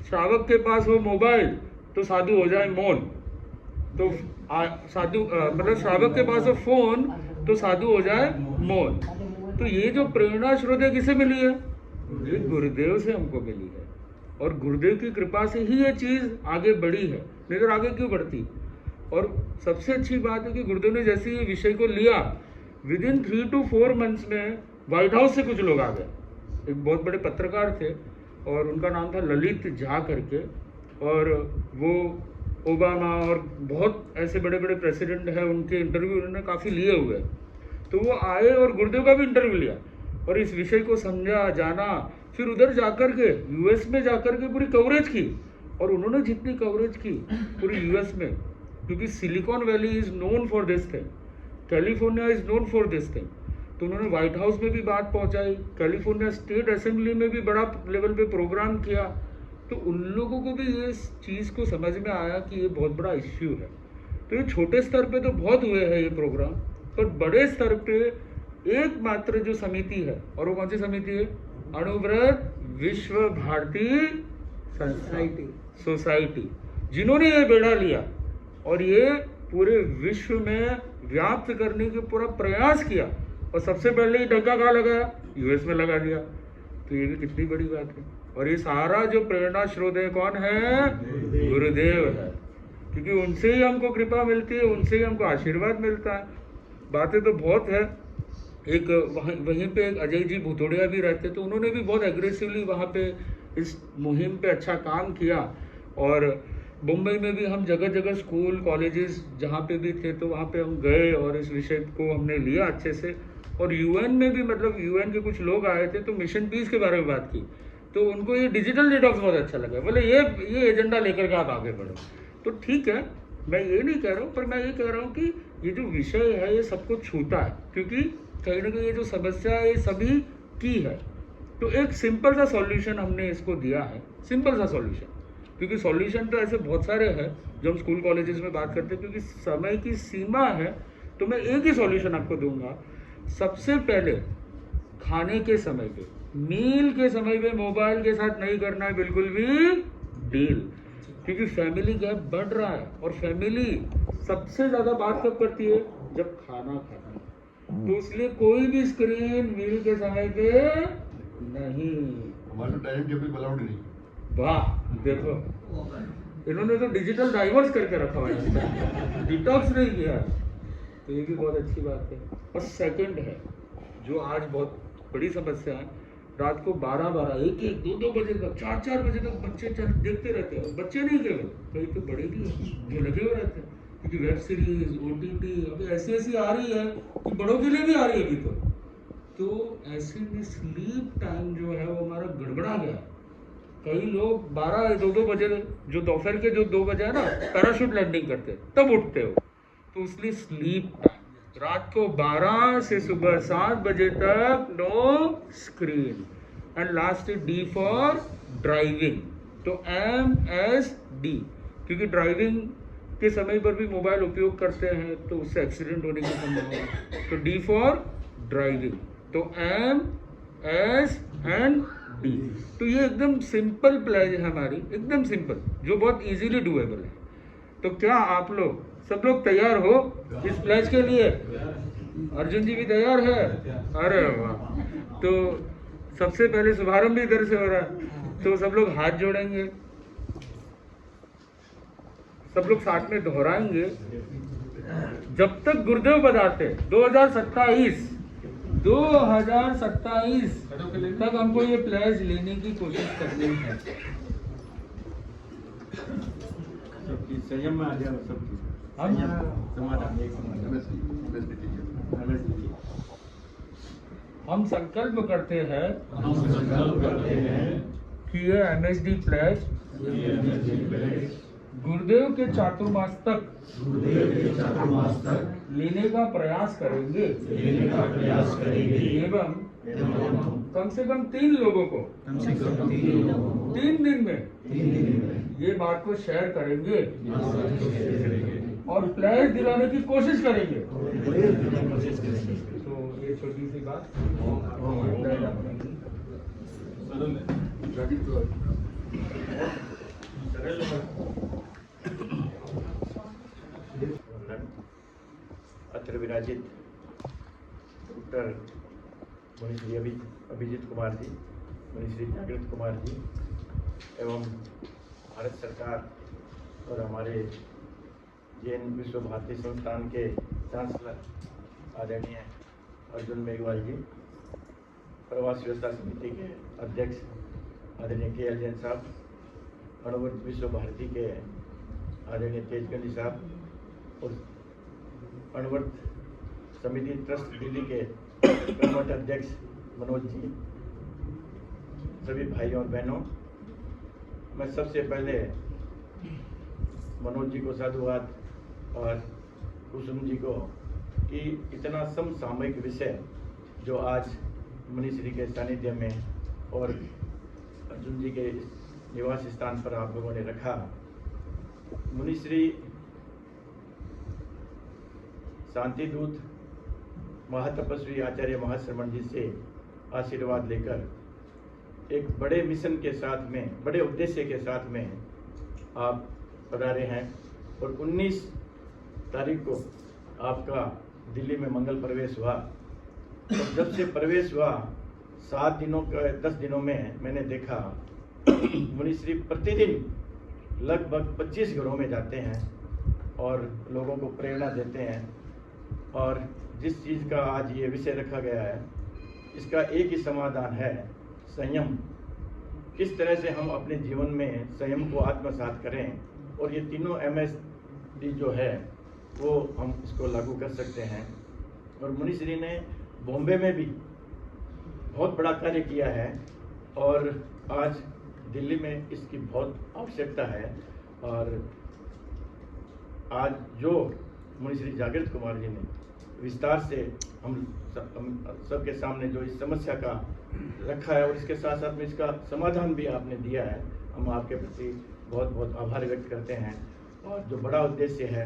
श्रावक के पास हो मोबाइल तो साधु हो जाए मौन, तो साधु मतलब श्रावक के पास हो फोन तो साधु हो जाए मौन। तो ये जो प्रेरणा स्रोत है किसे मिली है? ये गुरुदेव से हमको मिली है। और गुरुदेव की कृपा से ही ये चीज़ आगे बढ़ी है, नहीं तो आगे क्यों बढ़ती? और सबसे अच्छी बात है कि गुरुदेव ने जैसे ये विषय को लिया, विदिन 3 to 4 मंथ्स में व्हाइट हाउस से कुछ लोग आ गए। एक बहुत बड़े पत्रकार थे और उनका नाम था ललित झा करके, और वो ओबामा और बहुत ऐसे बड़े बड़े प्रेसिडेंट हैं, उनके इंटरव्यू उन्होंने काफ़ी लिए हुए। तो वो आए और गुरुदेव का भी इंटरव्यू लिया और इस विषय को समझा, जाना, फिर उधर जाकर के यूएस में जाकर के पूरी कवरेज की। और उन्होंने जितनी कवरेज की पूरी यूएस में, क्योंकि silicon valley is known for this thing, California is known for this thing, तो उन्होंने व्हाइट हाउस में भी बात पहुंचाई, कैलिफोर्निया स्टेट असेंबली में भी बड़ा लेवल पे प्रोग्राम किया। तो उन लोगों को भी ये चीज़ को समझ में आया कि ये बहुत बड़ा इश्यू है। तो ये छोटे स्तर पे तो बहुत हुए हैं ये प्रोग्राम, पर बड़े स्तर पे एकमात्र जो समिति है, और वो कौन सी समिति है? अणुव्रत विश्व भारती सोसाइटी, जिन्होंने ये बेड़ा लिया और ये पूरे विश्व में व्याप्त करने के पूरा प्रयास किया। और सबसे पहले ये डंका कहाँ लगाया? यूएस में लगा दिया। तो ये भी कितनी बड़ी बात है। और ये सारा जो प्रेरणा स्रोत है कौन है? गुरुदेव है, क्योंकि उनसे ही हमको कृपा मिलती है, उनसे ही हमको आशीर्वाद मिलता है। बातें तो बहुत है। एक वहीं पे एक अजय जी भुतोड़िया भी रहते, तो उन्होंने भी बहुत एग्रेसिवली वहाँ पे इस मुहिम पे अच्छा काम किया। और मुंबई में भी हम जगह जगह स्कूल कॉलेजेस जहाँ पे भी थे तो वहाँ पे हम गए और इस विषय को हमने लिया अच्छे से। और यूएन में भी, मतलब यूएन के कुछ लोग आए थे तो मिशन पीस के बारे में बात की, तो उनको ये डिजिटल डिटॉक्स बहुत अच्छा लगा। बोले ये एजेंडा लेकर के आप आगे बढ़ो। तो ठीक है, मैं ये नहीं कह रहा हूँ, पर मैं ये कह रहा हूँ कि ये जो विषय है ये सबको छूता है, क्योंकि कहीं ना कहीं ये जो समस्या है ये सभी की है। तो एक सिंपल सा सॉल्यूशन हमने इसको दिया है, सिंपल सा सॉल्यूशन, क्योंकि सॉल्यूशन तो ऐसे बहुत सारे हैं जो हम स्कूल कॉलेजेस में बात करते हैं, क्योंकि समय की सीमा है। तो मैं एक ही सॉल्यूशन आपको दूंगा। सबसे पहले खाने के समय पे, मील के समय पे मोबाइल के साथ नहीं करना है बिल्कुल भी डील, क्योंकि फैमिली गैप बढ़ रहा है। और फैमिली सबसे ज़्यादा बात कब करती है? जब खाना खाती है। तो इसलिए कोई भी स्क्रीन मील के समय पे नहीं। हमारे टाइम टेबल अलाउड नहीं। वाह, देखो इन्होंने तो डिजिटल डाइवर्स करके रखा हुआ है, डिटॉक्स नहीं किया। तो ये भी बहुत अच्छी बात है। और सेकंड है जो आज बहुत बड़ी समस्या है, रात को 12-12, 1-1, 2-2 बजे तक, 4-4 बजे तक बच्चे देखते रहते हैं। बच्चे नहीं केवल, कई तो बड़े भी हैं जो लगे हुए रहते हैं, क्योंकि वेब सीरीज, OTT अभी ऐसी आ रही है कि बड़ों के लिए भी आ रही है अभी तो ऐसे में स्लीप टाइम जो है वो हमारा गड़बड़ा गया। कई लोग 12-2 बजे, जो दोपहर के जो 2 बजे है ना, पैराशूट लैंडिंग करते तब उठते हो। तो इसलिए स्लीप टाइम रात को 12 से सुबह 7 बजे तक no screen. And last is D for driving, तो MSD, क्योंकि ड्राइविंग के समय पर भी मोबाइल उपयोग करते हैं तो उससे एक्सीडेंट होने की संभावना है। तो D फॉर ड्राइविंग, तो MSD। तो ये एकदम सिंपल प्लेज है हमारी, एकदम सिंपल, जो बहुत इजीली डूएबल है। तो क्या आप लोग सब लोग तैयार हो इस प्लेज के लिए? अर्जुन जी भी तैयार है? अरे वाह! तो सबसे पहले शुभारंभ इधर से हो रहा है, तो सब लोग हाथ जोड़ेंगे, सब लोग साथ में दोहराएंगे जब तक गुरुदेव बताते 2027 तक हमको ये प्लेज लेने की कोशिश करनी है। संयम में आ जाओ सब हम संकल्प करते हैं कि ये MSD प्लेज गुरुदेव के चातुर्मास तक लेने का प्रयास करेंगे एवं कम से कम 3 लोगों को 3 दिन में ये बात को शेयर करेंगे और प्लेज दिलाने की कोशिश करेंगे। तो ये छोटी सी बात अत्र विराजित डॉक्टर मुनिश्री अभिजीत कुमार जी, मुनिश्री जागृत कुमार जी एवं भारत सरकार और हमारे जैन विश्व भारती संस्थान के चांसलर आदरणीय अर्जुन मेघवाल जी, प्रवास व्यवस्था समिति के अध्यक्ष आदरणीय KL जैन साहब, अणुवर्त विश्व भारती के आदरणीय तेजगंज साहब और अणुवर्त समिति ट्रस्ट दिल्ली के कर्मठ अध्यक्ष मनोज जी, सभी भाइयों और बहनों, मैं सबसे पहले मनोज जी को साधुवाद और कुसुम जी को कि इतना समसामयिक विषय जो आज मुनिश्री के सानिध्य में और अर्जुन जी के निवास स्थान पर आप लोगों ने रखा। मुनिश्री शांति दूत महातपस्वी आचार्य महाश्रमण जी से आशीर्वाद लेकर एक बड़े मिशन के साथ में, बड़े उद्देश्य के साथ में आप पधारे हैं और 19 तारीख को आपका दिल्ली में मंगल प्रवेश हुआ। तो जब से प्रवेश हुआ 7 दिनों का 10 दिनों में मैंने देखा मुनिश्री प्रतिदिन लगभग 25 घरों में जाते हैं और लोगों को प्रेरणा देते हैं। और जिस चीज़ का आज ये विषय रखा गया है, इसका एक ही समाधान है, संयम। किस तरह से हम अपने जीवन में संयम को आत्मसात करें, और ये तीनों MSD जो है वो हम इसको लागू कर सकते हैं। और मुनिश्री ने बॉम्बे में भी बहुत बड़ा कार्य किया है और आज दिल्ली में इसकी बहुत आवश्यकता है। और आज जो मुनिश्री जागृत कुमार जी ने विस्तार से हम सबके सामने जो इस समस्या का रखा है और इसके साथ साथ में इसका समाधान भी आपने दिया है, हम आपके प्रति बहुत बहुत आभार व्यक्त करते हैं। और जो बड़ा उद्देश्य है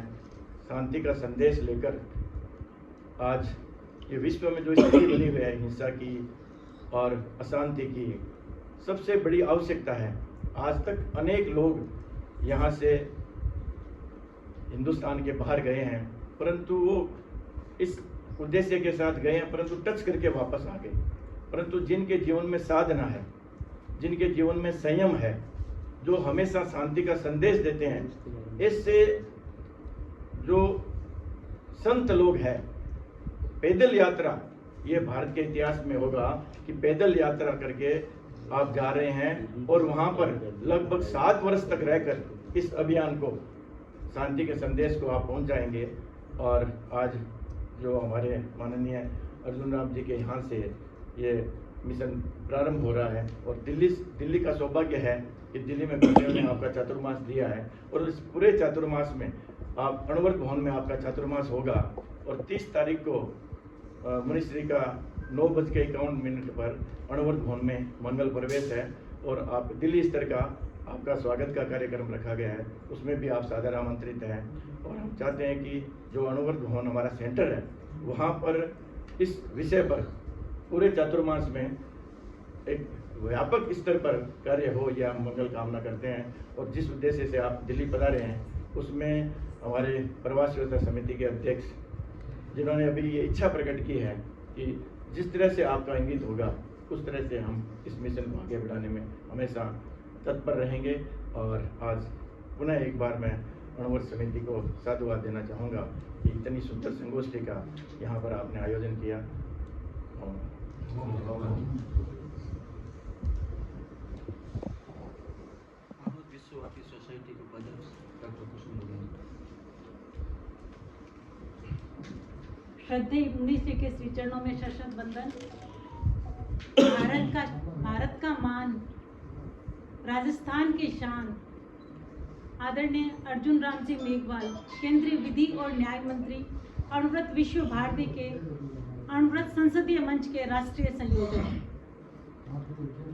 शांति का संदेश लेकर, आज ये विश्व में जो स्थिति बनी हुई है हिंसा की और अशांति की, सबसे बड़ी आवश्यकता है। आज तक अनेक लोग यहाँ से हिंदुस्तान के बाहर गए हैं, परंतु वो इस उद्देश्य के साथ गए हैं, परंतु टच करके वापस आ गए। परंतु जिनके जीवन में साधना है, जिनके जीवन में संयम है, जो हमेशा शांति का संदेश देते हैं, इससे जो संत लोग हैं, पैदल यात्रा, ये भारत के इतिहास में होगा कि पैदल यात्रा करके आप जा रहे हैं और वहाँ पर लगभग 7 वर्ष तक रहकर इस अभियान को, शांति के संदेश को आप पहुँचाएंगे। और आज जो हमारे माननीय अर्जुन राम जी के यहाँ से ये मिशन प्रारंभ हो रहा है और दिल्ली का सौभाग्य है कि दिल्ली में बच्चों ने आपका चातुर्मास दिया है और इस पूरे चातुर्मास में आप अणुवर्त भवन में आपका चातुर्मास होगा और 30 तारीख को मुनिश्री का 9:51 पर अणुवर्त भवन में मंगल प्रवेश है और आप दिल्ली स्तर का आपका स्वागत का कार्यक्रम रखा गया है, उसमें भी आप सादर आमंत्रित हैं। और हम चाहते हैं कि जो अणुवर्त भवन हमारा सेंटर है, वहाँ पर इस विषय पर पूरे चातुर्मास में एक व्यापक स्तर पर कार्य हो, यह हम मंगल कामना करते हैं। और जिस उद्देश्य से आप दिल्ली पधारे हैं, उसमें हमारे प्रवास व्यवस्था समिति के अध्यक्ष, जिन्होंने अभी ये इच्छा प्रकट की है कि जिस तरह से आपका इंगित होगा, उस तरह से हम इस मिशन को आगे बढ़ाने में हमेशा तत्पर रहेंगे। और आज पुनः एक बार मैं अणुवर्त समिति को साधुवाद देना चाहूँगा कि इतनी सुंदर संगोष्ठी का यहाँ पर आपने आयोजन किया। विश्वव्यापी सोसाइटी के उपाध्यक्ष डॉक्टर कुसुम लोहिया। श्रद्धेय मुनिश्री के श्री चरणों में शत वंदन। भारत का मान, राजस्थान की शान, आदरणीय अर्जुन राम सिंह मेघवाल, केंद्रीय विधि और न्याय मंत्री, अणुव्रत विश्व भारती के अणुव्रत संसदीय मंच के राष्ट्रीय संयोजक,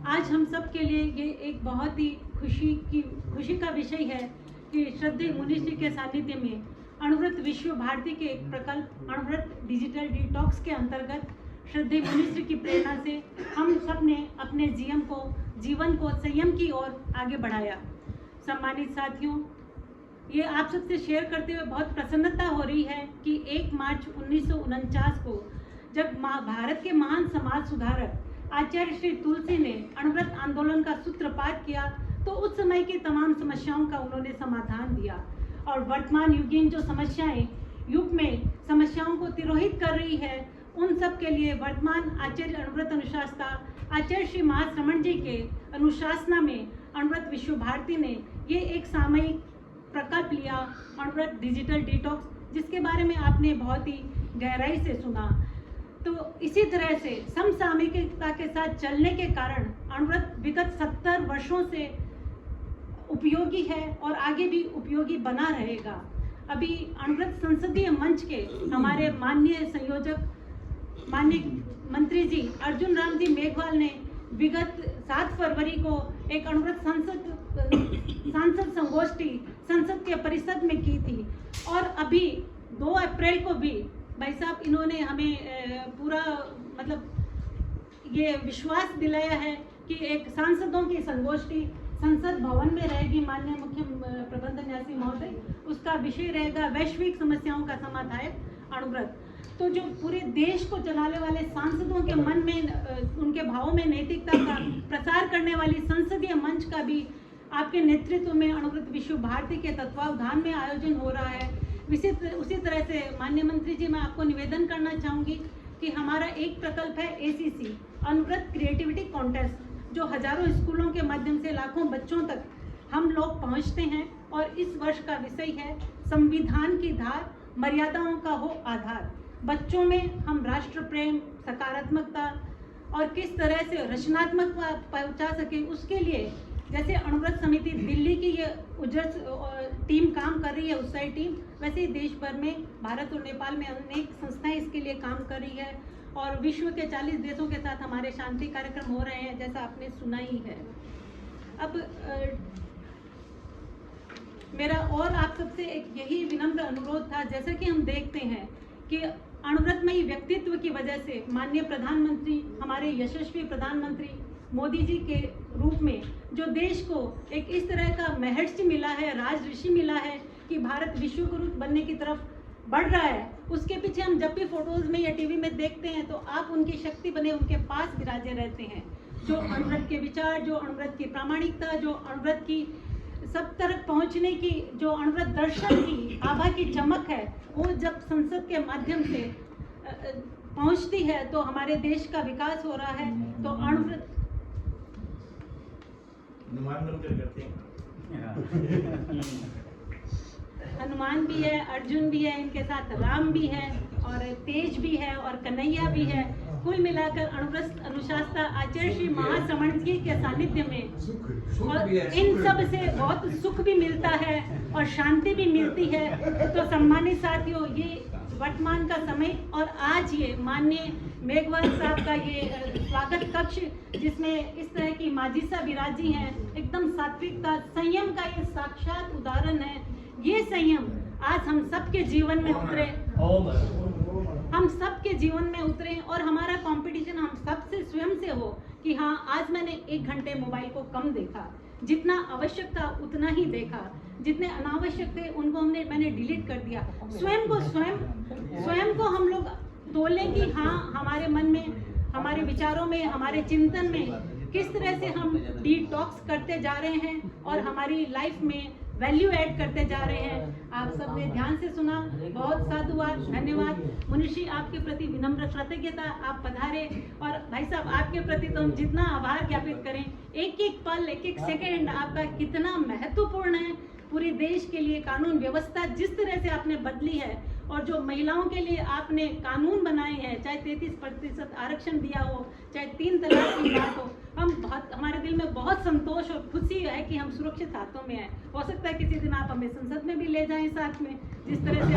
आज हम सब के लिए ये एक बहुत ही खुशी का विषय है कि श्रद्धेय मुनिश्री के सानिध्य में अणुव्रत विश्व भारती के एक प्रकल्प अणुव्रत डिजिटल डिटॉक्स के अंतर्गत श्रद्धेय मुनिश्री की प्रेरणा से हम सब ने अपने जीवन को संयम की ओर आगे बढ़ाया। सम्मानित साथियों, ये आप सबसे शेयर करते हुए बहुत प्रसन्नता हो रही है कि 1 मार्च 1949 को जब भारत के महान समाज सुधारक आचार्य श्री तुलसी ने अणुव्रत आंदोलन का सूत्रपात किया, तो उस समय की तमाम समस्याओं का उन्होंने समाधान दिया। और वर्तमान युगीन जो समस्याएं युग में समस्याओं को तिरोहित कर रही है, उन सब के लिए वर्तमान आचार्य अणुव्रत अनुशासता आचार्य श्री महाश्रमण जी के अनुशासना में अणुव्रत विश्व भारती ने ये एक सामयिक प्रकल्प लिया, अणुव्रत डिजिटल डिटॉक्स, जिसके बारे में आपने बहुत ही गहराई से सुना। तो इसी तरह से समसामयिकता के साथ चलने के कारण अणुव्रत विगत 70 वर्षों से उपयोगी है और आगे भी उपयोगी बना रहेगा। अभी अणुव्रत संसदीय मंच के हमारे माननीय संयोजक, माननीय मंत्री जी अर्जुन राम जी मेघवाल ने विगत 7 फरवरी को एक अणुव्रत सांसद संगोष्ठी संसद के परिषद में की थी और अभी 2 अप्रैल को भी भाई साहब इन्होंने हमें पूरा ये विश्वास दिलाया है कि एक सांसदों की संगोष्ठी संसद भवन में रहेगी। माननीय मुख्य प्रबंध न्यासी महोदय, उसका विषय रहेगा वैश्विक समस्याओं का समाधान अणुव्रत। तो जो पूरे देश को चलाने वाले सांसदों के मन में, उनके भावों में नैतिकता का प्रसार करने वाली संसदीय मंच का भी आपके नेतृत्व में अणुव्रत विश्व भारती के तत्वावधान में आयोजन हो रहा है। उसी तरह से माननीय मंत्री जी, मैं आपको निवेदन करना चाहूँगी कि हमारा एक प्रकल्प है ACC अणुव्रत क्रिएटिविटी कॉन्टेस्ट, जो हजारों स्कूलों के माध्यम से लाखों बच्चों तक हम लोग पहुँचते हैं। और इस वर्ष का विषय है संविधान की धार, मर्यादाओं का हो आधार। बच्चों में हम राष्ट्र प्रेम, सकारात्मकता और किस तरह से रचनात्मकता पहुँचा सके, उसके लिए जैसे अणुव्रत समिति दिल्ली की ये उजस टीम काम कर रही है, उत्साही टीम, वैसे ही देश भर में, भारत और नेपाल में अनेक संस्थाएं इसके लिए काम कर रही है और विश्व के 40 देशों के साथ हमारे शांति कार्यक्रम हो रहे हैं, जैसा आपने सुना ही है। अब मेरा और आप सबसे एक यही विनम्र अनुरोध था, जैसा कि हम देखते हैं कि अणुव्रतमयी व्यक्तित्व की वजह से माननीय प्रधानमंत्री, हमारे यशस्वी प्रधानमंत्री मोदी जी के रूप में जो देश को एक इस तरह का महर्षि मिला है, राज ऋषि मिला है कि भारत विश्व गुरु बनने की तरफ बढ़ रहा है, उसके पीछे हम जब भी फोटोज में या टीवी में देखते हैं तो आप उनकी शक्ति बने उनके पास विराजे रहते हैं। जो अणुव्रत के विचार, जो अणुव्रत की प्रामाणिकता, जो अणुव्रत की सब तक पहुंचने की, जो अणुव्रत दर्शन की आभा की चमक है, वो जब संसद के माध्यम से पहुंचती है तो हमारे देश का विकास हो रहा है। तो अणुव्रत हनुमान भी है, अर्जुन भी है, इनके साथ राम भी है और तेज भी है और कन्हैया भी है। कुल मिलाकर अणुव्रत अनुशास्त्र आचार्य श्री महाश्रमण जी के सानिध्य में और इन सब से बहुत सुख भी मिलता है और शांति भी मिलती है। तो सम्मानित साथियों, ये वर्तमान का समय और आज ये माननीय मेघवाल साहब का ये स्वागत कक्ष, जिसमें इस तरह की माजिसा विराजी हैं, एकदम सात्विकता, संयम का ये साक्षात उदाहरण है। ये संयम आज हम सबके जीवन में उतरे, हम सबके जीवन में उतरे और हमारा कंपटीशन हम सबसे स्वयं से हो कि हाँ, आज मैंने 1 घंटे मोबाइल को कम देखा, जितना आवश्यक था उतना ही देखा, जितने अनावश्यक थे उनको मैंने डिलीट कर दिया। स्वयं को हम लोग तोलें कि हाँ, हमारे मन में, हमारे विचारों में, हमारे चिंतन में किस तरह से हम डिटॉक्स करते जा रहे हैं और हमारी लाइफ में वैल्यू ऐड करते जा रहे हैं। आप सबने ध्यान से सुना, बहुत साधुवाद, धन्यवाद। मुनिश्री, आपके प्रति विनम्र कृतज्ञता, आप पधारे। और भाई साहब, आपके प्रति तो हम जितना आभार ज्ञापित करें, एक एक पल, एक एक सेकंड आपका कितना महत्वपूर्ण है पूरे देश के लिए। कानून व्यवस्था जिस तरह से आपने बदली है और जो महिलाओं के लिए आपने कानून बनाए हैं, चाहे 33% आरक्षण दिया हो, चाहे 3 तलाक की बात हो, हमारे दिल में बहुत संतोष और खुशी है कि हम सुरक्षित हाथों में हैं। हो सकता है किसी दिन आप हमें संसद में भी ले जाएं साथ में, जिस तरह से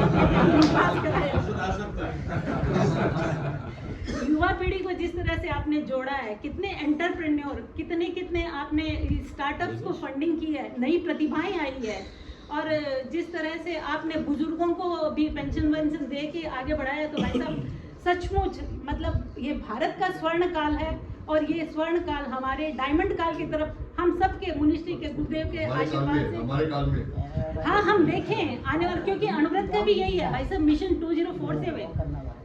युवा पीढ़ी को जिस तरह से आपने जोड़ा है, कितने एंटरप्रेन्योर, कितने आपने स्टार्टअप्स को फंडिंग की है, नई प्रतिभाएं आई है और जिस तरह से आपने बुजुर्गों को भी पेंशन दे के आगे बढ़ाया। तो भाई साहब, सचमुच मतलब ये भारत का स्वर्ण काल है और ये स्वर्ण काल हमारे डायमंड काल की तरफ हम सब के, मुनिश्री के, गुरुदेव के आशीर्वाद से हमारे काल में, हाँ, हम देखें आने वाले, क्योंकि अणुव्रत का भी यही है भाई साहब, मिशन 2047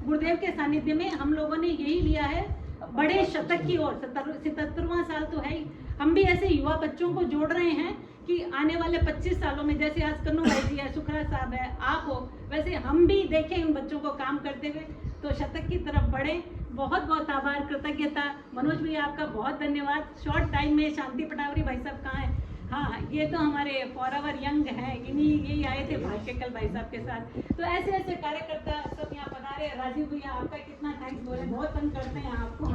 गुरुदेव के सानिध्य में हम लोगों ने यही लिया है, बड़े शतक की ओर। 77वां साल तो है ही। हम भी ऐसे युवा बच्चों को जोड़ रहे हैं कि आने वाले 25 सालों में, जैसे आज कन्नू भाई जी है, सुखराज साहब है, आप हो, वैसे हम भी देखें उन बच्चों को काम करते हुए, तो शतक की तरफ बढ़े। बहुत बहुत आभार, कृतज्ञता। मनोज भैया, आपका बहुत धन्यवाद। शॉर्ट टाइम में शांति पटावरी भाई साहब कहाँ हैं? हाँ, ये तो हमारे फॉरएवर यंग हैं, यही आए थे भाग्यकल भाई साहब के साथ। तो ऐसे ऐसे कार्यकर्ता सब यहाँ पधारे। राजीव भैया, आपका कितना थैंक्स बोले, बहुत तंग करते हैं आपको,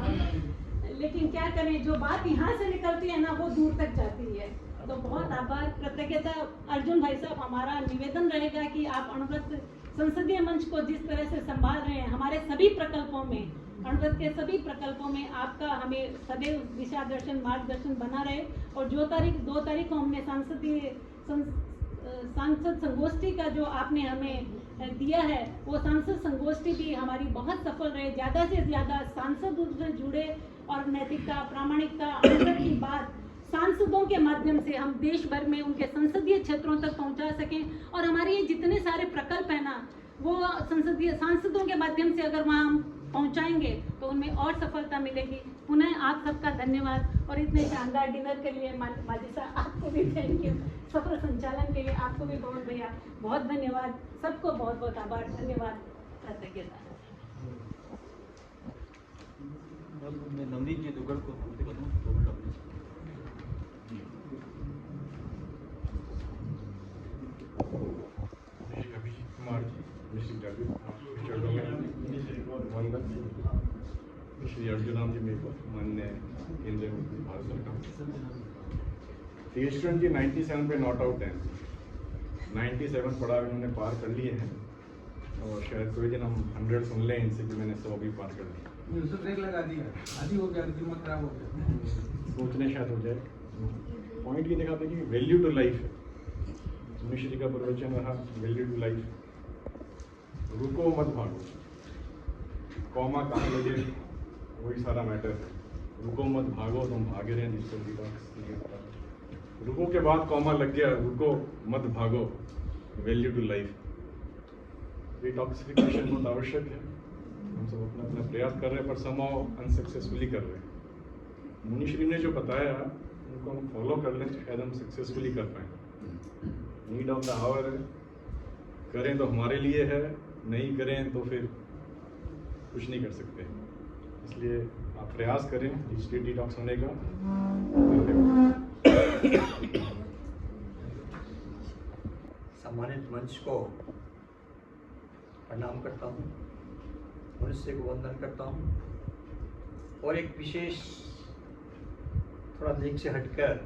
लेकिन क्या करें, जो बात यहाँ से निकलती है ना, वो दूर तक जाती है। तो बहुत आभार, कृतज्ञता। अर्जुन भाई साहब, हमारा निवेदन रहेगा कि आप अणुव्रत संसदीय मंच को जिस तरह से संभाल रहे हैं, हमारे सभी प्रकल्पों में, अणुव्रत के सभी प्रकल्पों में आपका हमें सदैव दिशा दर्शन, मार्गदर्शन बना रहे। और 2 तारीख को हमने सांसद संगोष्ठी का जो आपने हमें दिया है, वो सांसद संगोष्ठी भी हमारी बहुत सफल रहे। ज़्यादा से ज़्यादा सांसद उससे जुड़े और नैतिकता, प्रामाणिकता, अणुव्रत की बात सांसदों के माध्यम से हम देश भर में उनके संसदीय क्षेत्रों तक पहुंचा सकें। और हमारे ये जितने सारे प्रकल्प हैं ना, वो संसदीय सांसदों के माध्यम से अगर वहाँ हम पहुंचाएंगे तो उनमें और सफलता मिलेगी। पुनः आप सबका धन्यवाद और इतने शानदार डिनर के लिए माजिसा, आपको भी थैंक यू। सफल संचालन के लिए आपको भी बहुत भैया बहुत धन्यवाद। सबको बहुत बहुत आभार, धन्यवाद, कृतज्ञता। नवनीत जी दुगड़ को कुमार जी, मिस्टर जागृत, श्री अर्जुन जी मेघवाल, माननीय केंद्रीय मंत्री भारत सरकार। यशवंत जी 97 पे नॉट आउट हैं, 97 पड़ाव इन्होंने पार कर लिए हैं और शायद कोई दिन हम 100 सुन लें इनसे कि मैंने 100 भी पार कर ली। ब्रेक लगा दिया, आधी हो गया, दिमाग खराब हो गया। सोचने शायद हो जाए। पॉइंट ये दिखाते हैं कि वैल्यू टू लाइफ है। मुनिश्री का प्रवचन रहा वैल्यू टू लाइफ। रुको मत भागो, कॉमा कहाँ लगे वही सारा मैटर है। रुको मत भागो, तुम भागे रहे जिसको डिटॉक्स। रुको के बाद कॉमा लग गया, रुको मत भागो, वैल्यू टू लाइफ। डिटॉक्सिफिकेशन बहुत आवश्यक है। हम सब अपना अपना प्रयास कर रहे हैं पर समहाउ अनसक्सेसफुली कर रहे हैं। मुनिश्री ने जो बताया उनको हम फॉलो कर लें तो शायद हम सक्सेसफुली कर पाएँ। नीड ऑफ द आवर है, करें तो हमारे लिए है, नहीं करें तो फिर कुछ नहीं कर सकते। इसलिए आप प्रयास करें डिजिटल डिटॉक्स होने का। सम्मानित मंच को प्रणाम करता हूँ, मनुष्य को वंदन करता हूँ और एक विशेष थोड़ा लेख से हटकर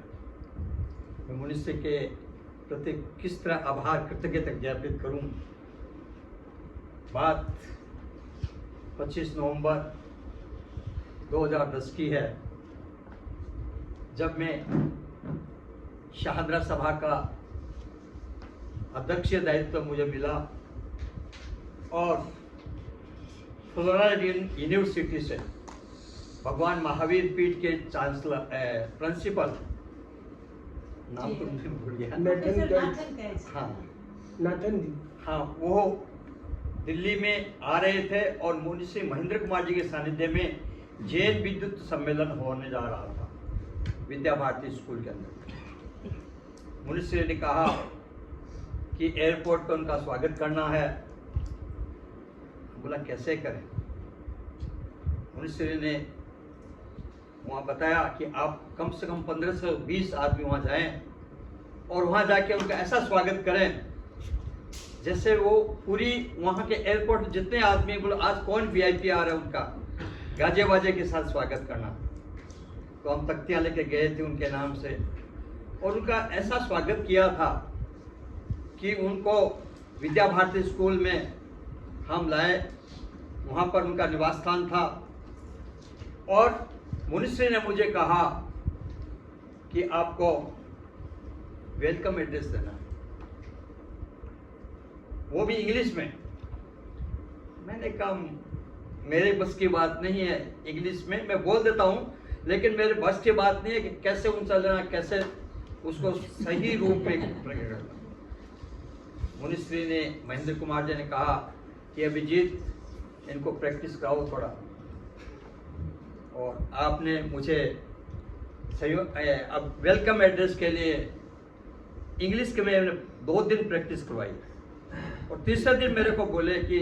मैं मनुष्य के प्रति किस तरह आभार कृतज्ञता ज्ञापित करूँ। बात 25 नवंबर 2010 की है, जब मैं शाहदरा सभा का अध्यक्षीय दायित्व मुझे मिला और फ्लोरिडा यूनिवर्सिटी से भगवान महावीर पीठ के चांसलर प्रिंसिपल, नाम तो मुझे भूल गया, हाँ वो दिल्ली में आ रहे थे और मुंशी महेंद्र कुमार जी के सानिध्य में जैन विद्युत सम्मेलन होने जा रहा था विद्या भारती स्कूल के अंदर। मुंशी ने कहा कि एयरपोर्ट पर उनका स्वागत करना है। बोला कैसे करें? मुंशी ने वहाँ बताया कि आप कम से कम 15 से 20 आदमी वहाँ जाएं और वहाँ जाके उनका ऐसा स्वागत करें जैसे वो पूरी वहाँ के एयरपोर्ट जितने आदमी, बोले आज कौन वीआईपी आ रहा है, उनका गाजे बाजे के साथ स्वागत करना। तो हम तख्तियाँ लेके गए थे उनके नाम से और उनका ऐसा स्वागत किया था कि उनको विद्या भारती स्कूल में हम लाए। वहाँ पर उनका निवास स्थान था और मुनिश्री ने मुझे कहा कि आपको वेलकम एड्रेस देना है, वो भी इंग्लिश में। मैंने कहा मेरे बस की बात नहीं है, इंग्लिश में मैं बोल देता हूँ लेकिन मेरे बस की बात नहीं है कि कैसे उनसे लेना, कैसे उसको सही रूप में प्रकट करना। मुनिश्री ने, महेंद्र कुमार जी ने कहा कि अभिजीत इनको प्रैक्टिस कराओ थोड़ा, और आपने मुझे अब वेलकम एड्रेस के लिए इंग्लिश के मैंने 2 दिन प्रैक्टिस करवाई और तीसरे दिन मेरे को बोले कि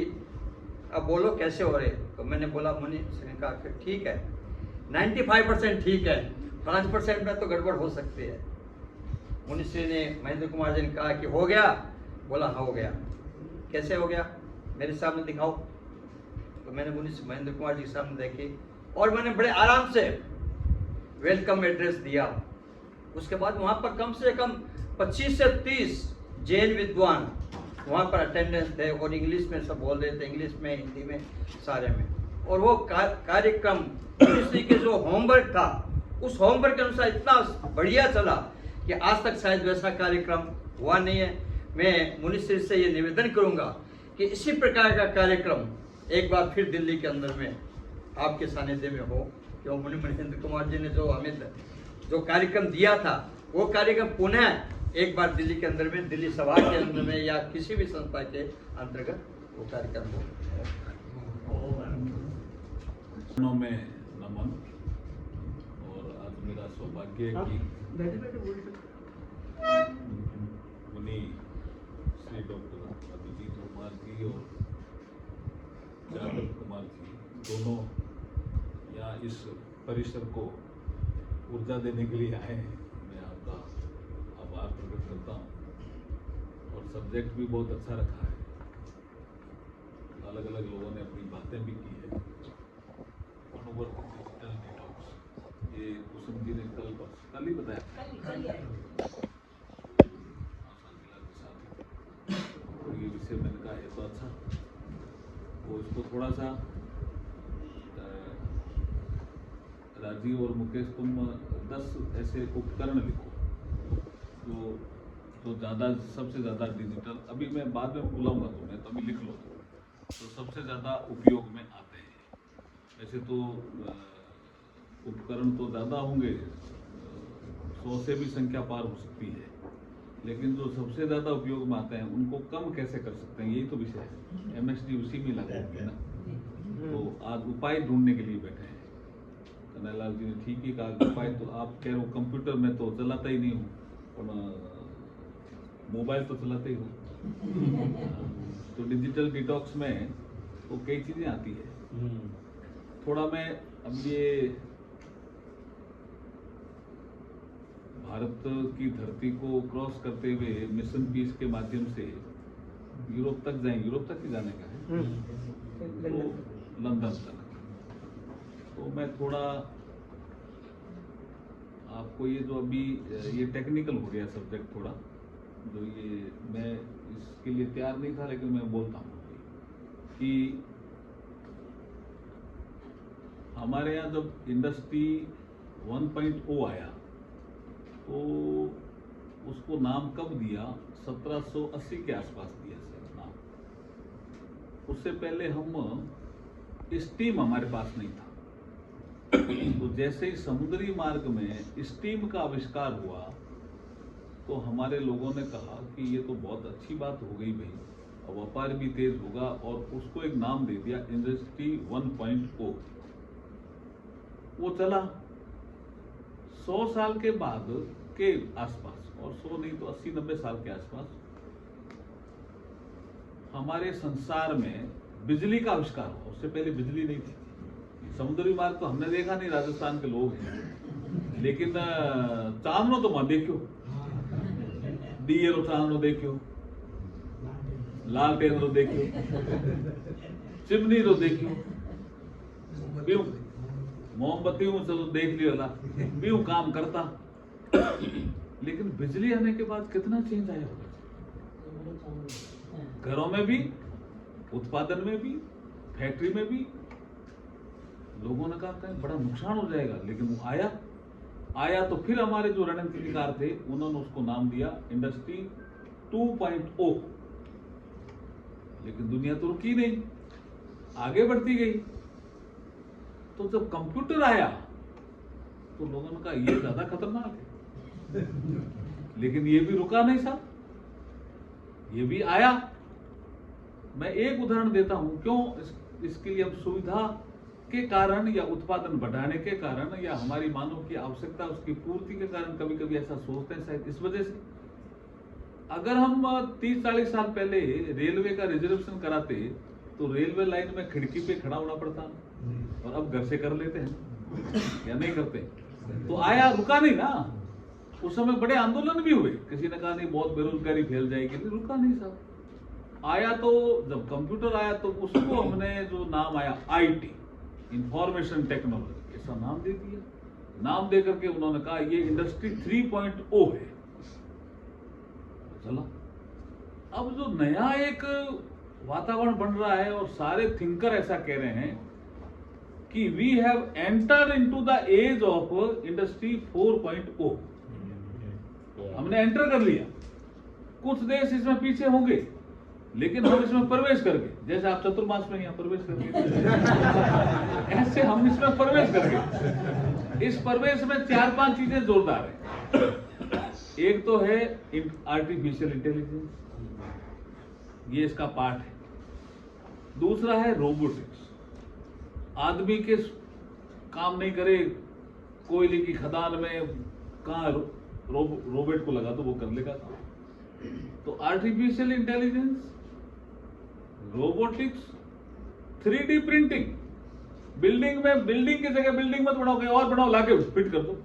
अब बोलो कैसे हो रहे। तो मैंने बोला, मुनिश्री ने कहा कि ठीक है 95% ठीक है, 5% में तो गड़बड़ हो सकती है। मुनिश्री ने, महेंद्र कुमार जी ने कहा कि हो गया? बोला हाँ हो गया। कैसे हो गया? मेरे सामने दिखाओ। तो मैंने मुनिश्री महेंद्र कुमार जी के सामने देखी और मैंने बड़े आराम से वेलकम एड्रेस दिया। उसके बाद वहाँ पर कम से कम 25 से 30 जैन विद्वान वहाँ पर अटेंडेंस थे और इंग्लिश में सब बोल रहे थे, इंग्लिश में, हिंदी में, सारे में। और वो कार्यक्रम मुनिश्री के जो होमवर्क था उस होमवर्क के अनुसार इतना बढ़िया चला कि आज तक शायद वैसा कार्यक्रम हुआ नहीं है। मैं मुनिश्री से ये निवेदन करूँगा कि इसी प्रकार का कार्यक्रम एक बार फिर दिल्ली के अंदर में आपके सानिध्य में हो। क्यों महेंद्र कुमार जी ने जो हमें जो कार्यक्रम दिया था वो कार्यक्रम पुनः एक बार दिल्ली के अंदर में, दिल्ली सभा के अंदर में या किसी भी संस्था के अंतर्गत वो कार्यक्रम हो। में नमन। और आज मेरा सौभाग्य है कि मुनि श्री डॉक्टर अभिजीत कुमार जी और जागृत कुमार जी दोनों यहाँ इस परिसर को ऊर्जा देने के लिए आए हैं। मैं आपका आभार प्रकट करता हूँ और सब्जेक्ट भी बहुत अच्छा रखा है। अलग अलग लोगों ने अपनी बातें भी की है। अनुवर्ती डिजिटल डिटॉक्स, ये कुसुम जी ने कल ही बताया, ये विषय मैंने कहा है तो अच्छा, वो इसको थोड़ा सा राजीव और मुकेश तुम 10 ऐसे उपकरण लिखो जो ज़्यादा, सबसे ज़्यादा डिजिटल, अभी मैं बाद में बुलाऊंगा तुम्हें तो अभी लिख लो, तो सबसे ज़्यादा उपयोग में आते हैं। वैसे तो उपकरण तो ज़्यादा होंगे, 100 से भी संख्या पार हो सकती है, लेकिन जो सबसे ज़्यादा उपयोग में आते हैं उनको कम कैसे कर सकते हैं, यही तो विषय है। MSD उसी में लागू होगी ना। तो आज उपाय ढूंढने के लिए बैठे हैं। कन्हैयालाल जी ने ठीक ही कहा कि भाई तो आप कह रहे हो कंप्यूटर में तो चलाता ही नहीं हूँ, मोबाइल तो चलाते ही हूँ। तो डिजिटल डिटॉक्स में तो कई चीज़ें आती है। थोड़ा मैं अब ये भारत की धरती को क्रॉस करते हुए मिशन पीस के माध्यम से यूरोप तक जाएंगे, यूरोप तक ही जाने का है, तो लंदन तक। तो मैं थोड़ा आपको ये जो अभी ये टेक्निकल हो गया सब्जेक्ट थोड़ा, जो ये मैं इसके लिए तैयार नहीं था लेकिन मैं बोलता हूँ कि हमारे यहाँ जब इंडस्ट्री 1.0 आया तो उसको नाम कब दिया, 1780 के आसपास दिया सर नाम। उससे पहले हम स्टीम हमारे पास नहीं था। तो जैसे ही समुद्री मार्ग में स्टीम का आविष्कार हुआ तो हमारे लोगों ने कहा कि ये तो बहुत अच्छी बात हो गई भाई, और व्यापार भी तेज होगा, और उसको एक नाम दे दिया इंडस्ट्री 1.0। वो चला 100 साल के बाद के आसपास, और 100 नहीं तो 80-90 साल के आसपास हमारे संसार में बिजली का आविष्कार हुआ। उससे पहले बिजली नहीं थी। समुद्री मार्ग तो हमने देखा नहीं, राजस्थान के लोग हैं, लेकिन चांदनो तो वहां देखियो, दिए चांदनो देखियो, लालटेन रो देखियो, चिमनी रो देखियो, बीऊ मोमबत्ती चलो देख लियो ला, बीऊ काम करता। लेकिन बिजली आने के बाद कितना चेंज आया होगा, घरों में भी, उत्पादन में भी, फैक्ट्री में भी। लोगों ने कहा कहीं बड़ा नुकसान हो जाएगा, लेकिन वो आया तो फिर हमारे जो रणनीतिकार थे उन्होंने उसको नाम दिया इंडस्ट्री 2.0। लेकिन दुनिया तो रुकी नहीं, आगे बढ़ती गई। तो जब कंप्यूटर आया तो लोगों ने कहा ये ज्यादा खतरनाक है, लेकिन ये भी रुका नहीं साहब, ये भी आया। मैं एक उदाहरण देता हूं, क्यों इसके लिए हम सुविधा के कारण या उत्पादन बढ़ाने के कारण या हमारी मानव की आवश्यकता उसकी पूर्ति के कारण कभी कभी ऐसा सोचते हैं, शायद इस वजह से। अगर हम 30-40 साल पहले रेलवे का रिजर्वेशन कराते तो रेलवे लाइन में खिड़की पे खड़ा होना पड़ता, और अब घर से कर लेते हैं या नहीं करते। तो आया, रुका नहीं ना। उस समय बड़े आंदोलन भी हुए, किसी ने कहा नहीं बहुत बेरोजगारी फैल जाएगी, रुका नहीं साहब। आया तो जब कंप्यूटर आया तो उसको हमने जो नाम आया आईटी, इंफॉर्मेशन टेक्नोलॉजी, ऐसा नाम दे दिया। नाम दे करके उन्होंने कहा ये इंडस्ट्री 3.0 है। चला, अब जो नया एक वातावरण बन रहा है और सारे थिंकर ऐसा कह रहे हैं कि we have entered into the age of industry 4.0। हमने एंटर कर लिया। कुछ देश इसमें पीछे होंगे, लेकिन हम इसमें प्रवेश करके, जैसे आप चतुर्मास में यहाँ प्रवेश करके, ऐसे हम इसमें प्रवेश करके, इस प्रवेश में 4-5 चीजें जोरदार है। एक तो है आर्टिफिशियल इंटेलिजेंस, ये इसका पार्ट है। दूसरा है रोबोटिक्स, आदमी के काम नहीं करे, कोयले की खदान में कहाँ रोबोट को लगा तो वो कर लेगा। तो artificial intelligence, robotics, 3D printing, building में, बिल्डिंग की जगह बिल्डिंग मत बनाओ, कहीं और बनाओ, लाके फिट कर दो।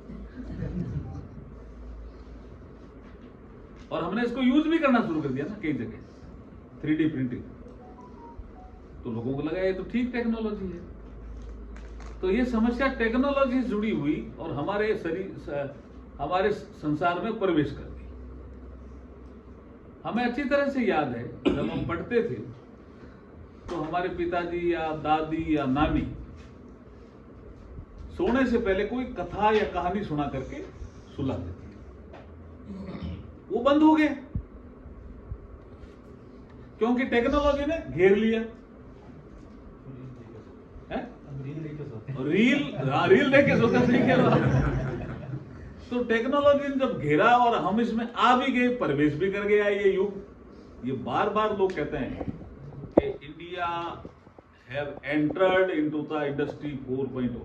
और हमने इसको यूज भी करना शुरू कर दिया ना कई जगह, 3D प्रिंटिंग। तो लोगों को लगा ये तो ठीक टेक्नोलॉजी है। तो ये समस्या टेक्नोलॉजी से जुड़ी हुई और हमारे शरीर, हमारे संसार में प्रवेश कर दी। हमें अच्छी तरह से याद है जब हम पढ़ते थे तो हमारे पिताजी या दादी या नानी सोने से पहले कोई कथा या कहानी सुना करके सुला देती। वो बंद हो गए क्योंकि टेक्नोलॉजी ने घेर लिया है? रील देख के सोचा ठीक। तो टेक्नोलॉजी ने जब घेरा और हम इसमें आ भी गए, प्रवेश भी कर गया ये युग। ये बार बार लोग कहते हैं कि India have entered into the industry 4.0।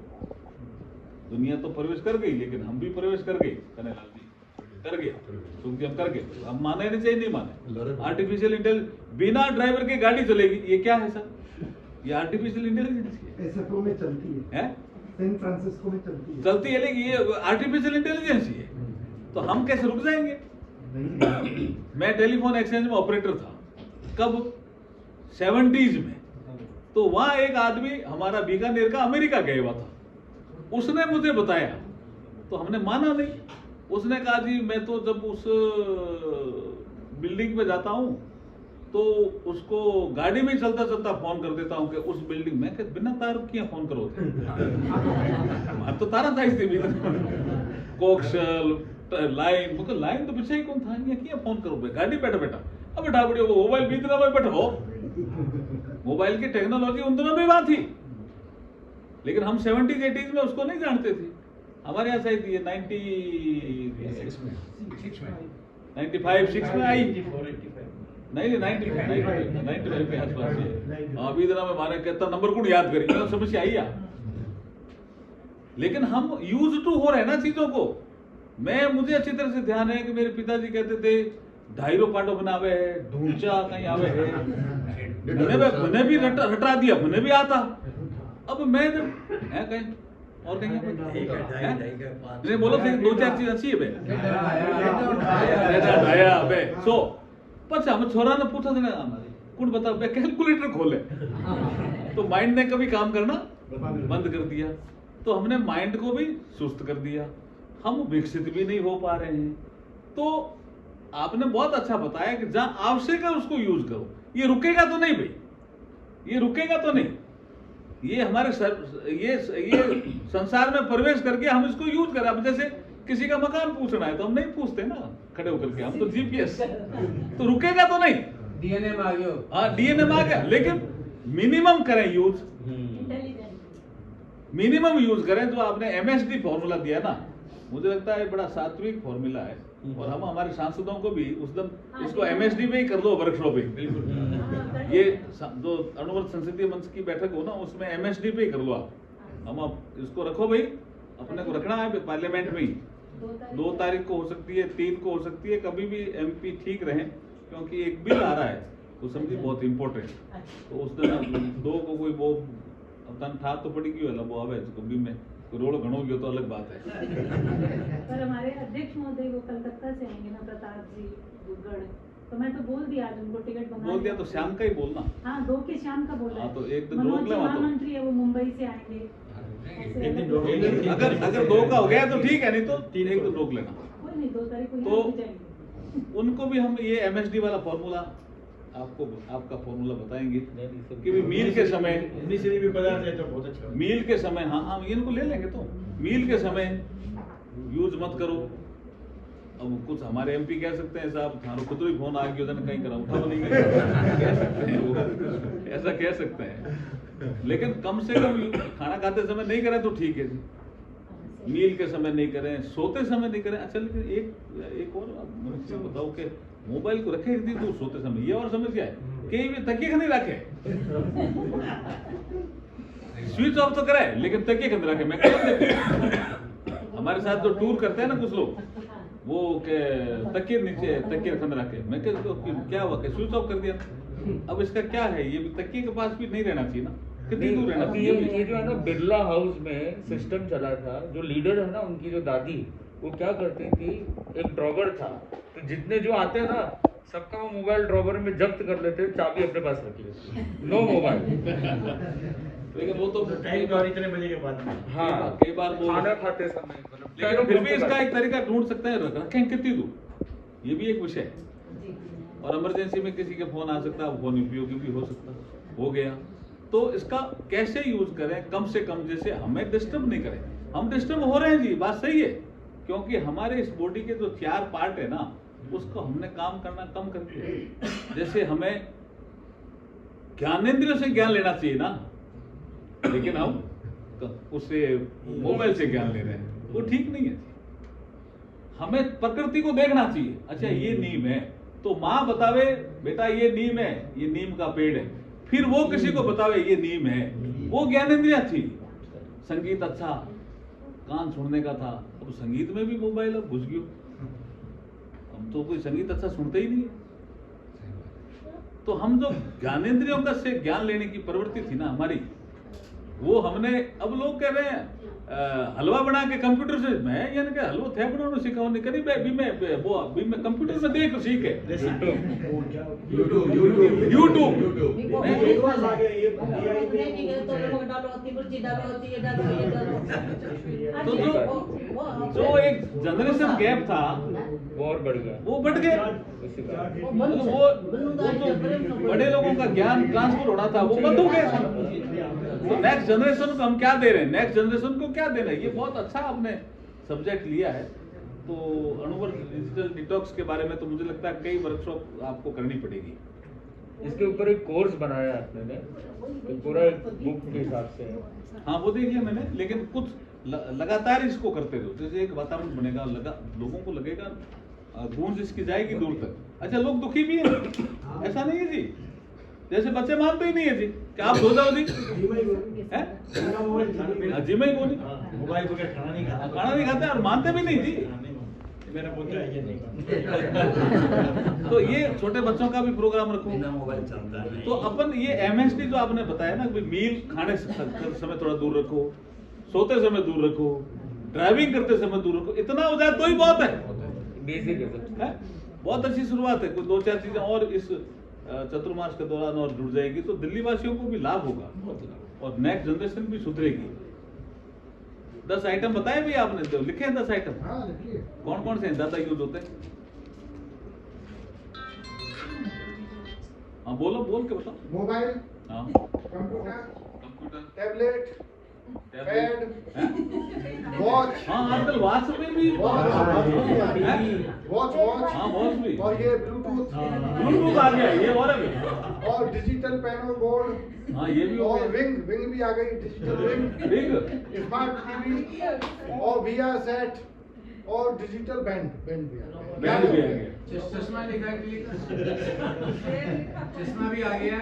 दुनिया तो प्रवेश कर गई, लेकिन हम भी प्रवेश कर गए। कन्हैयालाल जी कर गए, क्योंकि हम कर गए, हम माने नहीं चाहिए, नहीं माने। आर्टिफिशियल इंटेलिजेंस बिना ड्राइवर के गाड़ी चलेगी, ये क्या है सर? ये आर्टिफिशियल इंटेलिजेंस एसएफओ में चलती है, सैन फ्रांसिस्को में चलती है, लेकिन ये आर्टिफिशियल इंटेलिजेंस ही है, तो हम कैसे रुक जाएंगे? मैं टेलीफोन एक्सचेंज में ऑपरेटर था, कब? 70s में। तो वहां एक आदमी हमारा बीकानेर का अमेरिका गया हुआ था, उसने मुझे बताया, तो हमने माना नहीं। उसने कहा जी मैं तो जब उस बिल्डिंग पे जाता हूं तो उसको गाड़ी में चलता चलता फोन कर देता हूं कि उस बिल्डिंग में, कि बिना तार किया फोन करो हमारे तो तारा चाहिए थी कोक्सल लाइन, मतलब लाइन तो पीछे ही कौन था, ये किया फोन करो गाड़ी बैठा बैठा। अब बैठा बड़ी वो मोबाइल बीतना में बैठो, मोबाइल की टेक्नोलॉजी उन दिनों में वहां थी, लेकिन हम 70s 80s में उसको नहीं जानते थे। हमारे यहाँ शायद ये 95 6 में आई, नहीं 95 के आसपास है। अभी दिनों में माने कहता नंबर कौन याद करी, तो समस्या आई। लेकिन हम यूज टू हो रहे हैं ना चीजों को। मुझे अच्छी तरह से ध्यान है कि मेरे पिताजी कहते थे ढाईरो पाटो बनावे है, ढूंचा कहीं आवे है, मैंने भी हटा दिया, मैंने भी आता। अब मैं जब है कहीं और कहीं नहीं बोलो थे, 2-4 चीज अच्छी है बे सो पछा हम छोरा ने पूछा था कौन बता बे कैलकुलेटर खोले, तो माइंड ने कभी काम करना बंद कर दिया, तो हमने माइंड को भी सुस्त कर दिया, हम विकसित भी नहीं हो पा रहे हैं। तो आपने बहुत अच्छा बताया कि जहां आवश्यक है उसको यूज करो। ये रुकेगा तो नहीं भाई, ये रुकेगा तो नहीं, ये हमारे ये संसार में प्रवेश करके हम इसको यूज करें। अब जैसे किसी का मकान पूछना है तो हम नहीं पूछते ना खड़े होकर के, हम तो जीपीएस, तो रुकेगा तो नहीं। डीएनए में आ गया, हाँ डीएनए में आ गया, लेकिन मिनिमम करें यूज, मिनिमम यूज करें। जो आपने एमएसडी फॉर्मूला दिया ना, मुझे लगता है बड़ा सात्विक फॉर्मूला है, और हम हमारे सांसदों को भी उस दिन इसको एमएसडी में ही कर दो, वर्कशॉप पे। बिल्कुल ये जो अणुवर्त संसदीय मंच की बैठक हो ना, उसमें एमएसडी पे ही कर लो आप। हम अब इसको रखो भाई, अपने को रखना है पार्लियामेंट में ही। 2 तारीख को हो सकती है, 3 को हो सकती है, कभी भी एमपी ठीक रहे, क्योंकि एक बिल आ रहा है वो समझिए बहुत इंपॉर्टेंट। तो उस दिन 2 को कोई वो तन था तो पड़ी क्यों है वो आवे कभी में रोड घणो गयो तो अलग बात है। पर हमारे अध्यक्ष महोदय वो कलकत्ता से आएंगे ना, प्रताप जी दुर्गढ़, तो मैं तो बोल दिया आज उनको टिकट बना बोल दिया, तो शाम का ही बोलना। हाँ 2 के शाम का बोला। हाँ तो एक दिन मनोज रोक ले वहाँ तो। मंत्री है वो मुंबई से आएंगे, अगर 2 का हो गया तो ठीक है, नहीं तो 3 एक दिन रोक लेना। कोई नहीं, 2 तारीख को तो यहाँ पे जाएंगे। उनको भी हम ये एमएसडी वाला फॉर्मूला आपको आपका फॉर्मूला बताएंगे कि भी मील के समय भी पदार्थ है तो बहुत अच्छा। मील के समय, हाँ हम इनको ले लेंगे, तो मील के समय यूज मत करो। अब कुछ हमारे एमपी कह सकते हैं साहब थारो खुद ही फोन आ गया कहीं करा उठा नहीं गया, कह सकते हैं वो, ऐसा कह सकते हैं, लेकिन कम से कम खाना खाते समय नहीं करें तो ठीक है जी, मील के समय नहीं करें, सोते समय नहीं करें। अच्छा लेकिन एक और मुझे बताओ कि मोबाइल को रखे ही तो सोते समय, ये और समस्या है कहीं भी तकिए नहीं रखे, स्विच ऑफ तो करे लेकिन तकिए नहीं रखे। मैं कह हमारे साथ जो टूर करते हैं ना कुछ लोग, वो के तकिए नीचे तकिए खंड रखे, मैं क्या हुआ कि स्विच ऑफ कर दिया। अब इसका क्या है, ये भी तकिए के पास भी नहीं रहना चाहिए ना, कितनी दूर रहना चाहिए। ये जो है ना बिरला हाउस में सिस्टम चला था, जो लीडर है ना उनकी जो दादी, वो क्या करती थी, एक ड्रॉवर था, तो जितने जो आते हैं ना सबका वो मोबाइल ड्रॉवर में जब्त कर लेते, चाबी अपने पास रख लेते, नो मोबाइल। लेकिन वो तो टाइम और इतने बजे के बाद हाँ कई बार वो खाना खाते समय, लेकिन फिर भी इसका एक तरीका ढूंढ सकते हैं, रखें कितनी दूर, ये भी एक विषय है। और इमरजेंसी में किसी के फोन आ सकता है, फोन उपयोगी भी हो सकता है, हो गया। तो इसका कैसे यूज करें, कम से कम जैसे हमें डिस्टर्ब नहीं करें। हम डिस्टर्ब हो रहे हैं जी, बात सही है, क्योंकि हमारे इस बॉडी के जो 4 पार्ट है ना, उसको हमने काम करना कम कर दिया। जैसे हमें ज्ञानेंद्रियों से ज्ञान लेना चाहिए ना, लेकिन हम उससे मोबाइल से ज्ञान ले रहे हैं, वो ठीक नहीं है। हमें प्रकृति को देखना चाहिए। अच्छा ये नीम है तो माँ बतावे बेटा ये नीम है, ये नीम का पेड़ है, फिर वो किसी को बतावे ये नीम है, वो ज्ञानेंद्रिया थी। संगीत अच्छा, कान सुनने का था, अब संगीत में भी मोबाइल अब घुस गयो। हम तो कोई संगीत अच्छा सुनते ही नहीं है। तो हम जो ज्ञानेंद्रियों का से ज्ञान लेने की प्रवृत्ति थी ना हमारी, वो हमने, अब लोग कह रहे हैं हलवा बना के कंप्यूटर से, मैं यानी कि हलवा थे बनाना सीखा नहीं करी, भी मैं कंप्यूटर में देख सीखे यूट्यूब। तो जो एक जनरेशन गैप था वो और बढ़ गया, वो बढ़ गया। मतलब वो जो बड़े लोगों का ज्ञान ट्रांसफर होना था वो बंद हो गया। तो नेक्स्ट जनरेशन को हम क्या दे रहे हैं, नेक्स्ट जनरेशन को क्या देना है? ये बहुत अच्छा आपने सब्जेक्ट लिया है। तो अणुवर्त डिजिटल डिटॉक्स के बारे में तो मुझे लगता है कई वर्कशॉप आपको करनी पड़ेगी। इसके ऊपर एक कोर्स बनाया आपने ने, तो पूरा बुक के हिसाब से है। हाँ वो देख लिया मैंने, लेकिन कुछ लगातार इसको करते रहो, जैसे एक वातावरण बनेगा, लोगों को लगेगा गूंज इसकी जाएगी दूर तक। अच्छा, लोग दुखी भी हैं, ऐसा नहीं है जी, जैसे बच्चे मानते ही नहीं है जी कि आप धो जाओ जी, जी में ही बोली मोबाइल को खाना नहीं खाता, खाना नहीं खाते और मानते भी नहीं जी। मेरा पुत्र है ये नहीं। तो ये छोटे बच्चों का भी प्रोग्राम रखो। मोबाइल चलता है तो अपन ये MSD जो आपने बताया ना, मील खाने समय थोड़ा दूर रखो, सोते समय दूर रखो, ड्राइविंग करते समय दूर रखो, इतना हो जाए तो ही बहुत है। बेसिक है, बहुत अच्छी शुरुआत है। कुछ 2-4 चीजें और इस चतुर्मास के दौरान और जुड़ जाएगी तो दिल्ली वासियों को भी लाभ होगा और नेक्स्ट जनरेशन भी सुधरेगी। 10 आइटम बताए भी आपने, तो लिखे हैं 10 आइटम। हाँ लिखिए। कौन कौन से हैं ज्यादा यूज होते हैं? हाँ बोलो, बोल के बताओ। मोबाइल, हाँ, कंप्यूटर, टैबलेट, पैड, वॉच। हाँ आजकल वॉच में भी वॉच, हाँ वॉच भी, और ये ब्लूटूथ आ गया ये, और डिजिटल पेन और बोर्ड। हाँ ये भी हो और गया। विंग भी आ गई, डिजिटल विंग, स्मार्ट TV और VR सेट और डिजिटल बैंड भी आ गया। चश्मा लिखा चश्मा भी आ गया,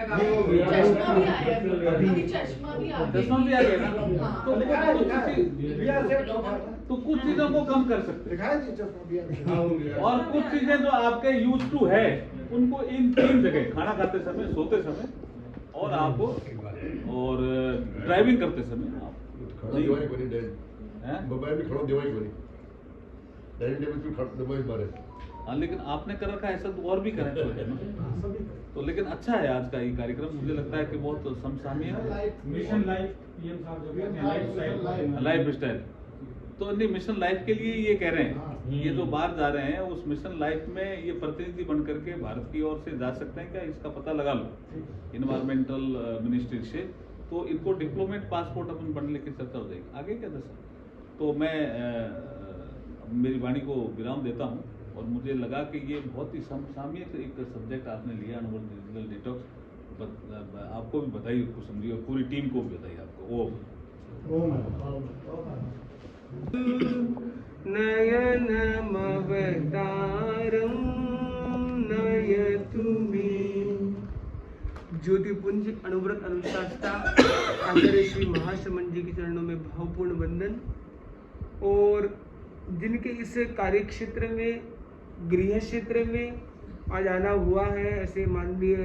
चश्मा भी आ गया ना। तो कुछ चीजों को कम कर सकते हैं और कुछ चीजें जो आपके यूज टू है उनको इन 3 जगह, खाना खाते समय, सोते समय और आपको और ड्राइविंग करते समय आप मोबाइल में खड़ा देवाई कोनी डायरेक्ट टेबल पे खड़ा देवाई मारे। हाँ लेकिन आपने कर रखा है ऐसा, तो और भी करें तो लेकिन अच्छा है आज का ये कार्यक्रम, मुझे लगता है कि बहुत समसामयिक है। मिशन लाइफ पीएम साहब जो भी लाइफ स्टाइल, तो नहीं मिशन लाइफ के लिए ये कह रहे हैं, ये जो बाहर जा रहे हैं उस मिशन लाइफ में ये प्रतिनिधि बन करके भारत की ओर से जा सकते हैं क्या, इसका पता लगा लो इन्वायरमेंटल मिनिस्ट्री से। तो इनको डिप्लोमेट पासपोर्ट अपन बनने की चर्चा हो जाएगी आगे क्या दशा। तो मैं मेरी वाणी को विराम देता हूँ और मुझे लगा कि ये बहुत ही समसामयिक एक सब्जेक्ट आपने लिया, अणुवर्त डिजिटल डिटॉक्स। आपको भी बताइए, उसको समझिए और पूरी टीम को भी बताइए आपको। नयनमवतारं नयतुमे। ज्योतिपुंज अणुव्रत अनुशासता आचार्य श्री महाश्रमण जी के चरणों में भावपूर्ण वंदन। और जिनके इस कार्य क्षेत्र में, गृह क्षेत्र में आज आना हुआ है, ऐसे माननीय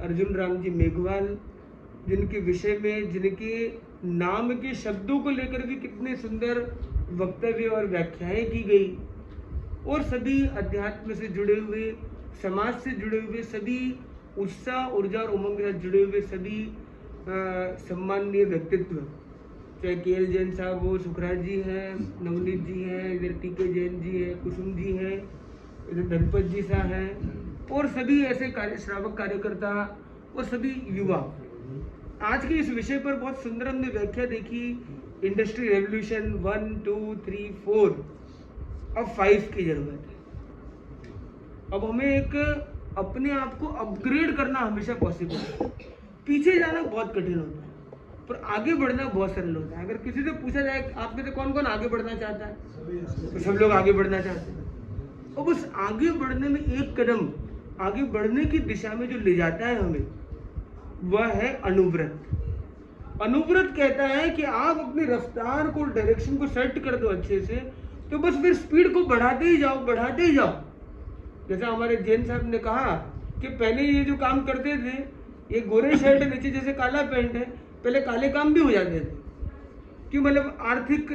अर्जुन राम जी मेघवाल, जिनके विषय में, जिनके नाम के शब्दों को लेकर भी कितने सुंदर वक्तव्य और व्याख्याएं की गई, और सभी अध्यात्म से जुड़े हुए, समाज से जुड़े हुए सभी, उत्साह, ऊर्जा और उमंग के साथ जुड़े हुए सभी सम्माननीय व्यक्तित्व, चाहे KL जैन साहब हो, सुखराज जी हैं, नवनीत जी हैं, इधर TK जैन जी हैं, कुसुम जी हैं, इधर धनपत जी सा हैं, और सभी ऐसे श्रावक कार्यकर्ता और सभी युवा। आज के इस विषय पर बहुत सुंदर हमने व्याख्या देखी, इंडस्ट्री रेवोल्यूशन 1, 2, 3, 4, अब 5 की जरूरत है। अब हमें एक अपने आप को अपग्रेड करना हमेशा पॉसिबल है। पीछे जाना बहुत कठिन होता है पर आगे बढ़ना बहुत सरल होता है। अगर किसी से पूछा जाए आप में से कौन कौन आगे बढ़ना चाहता है, तो सब लोग आगे बढ़ना चाहते हैं। और उस आगे बढ़ने में एक कदम आगे बढ़ने की दिशा में जो ले जाता है हमें, वह है अणुव्रत। अनुव्रत कहता है कि आप अपनी रफ्तार को, डायरेक्शन को सेट कर दो अच्छे से, तो बस फिर स्पीड को बढ़ाते ही जाओ, बढ़ाते ही जाओ। जैसा हमारे जैन साहब ने कहा कि पहले ये जो काम करते थे, ये गोरे शर्ट है, नीचे जैसे काला पैंट है, पहले काले काम भी हो जाते थे। क्यों? मतलब आर्थिक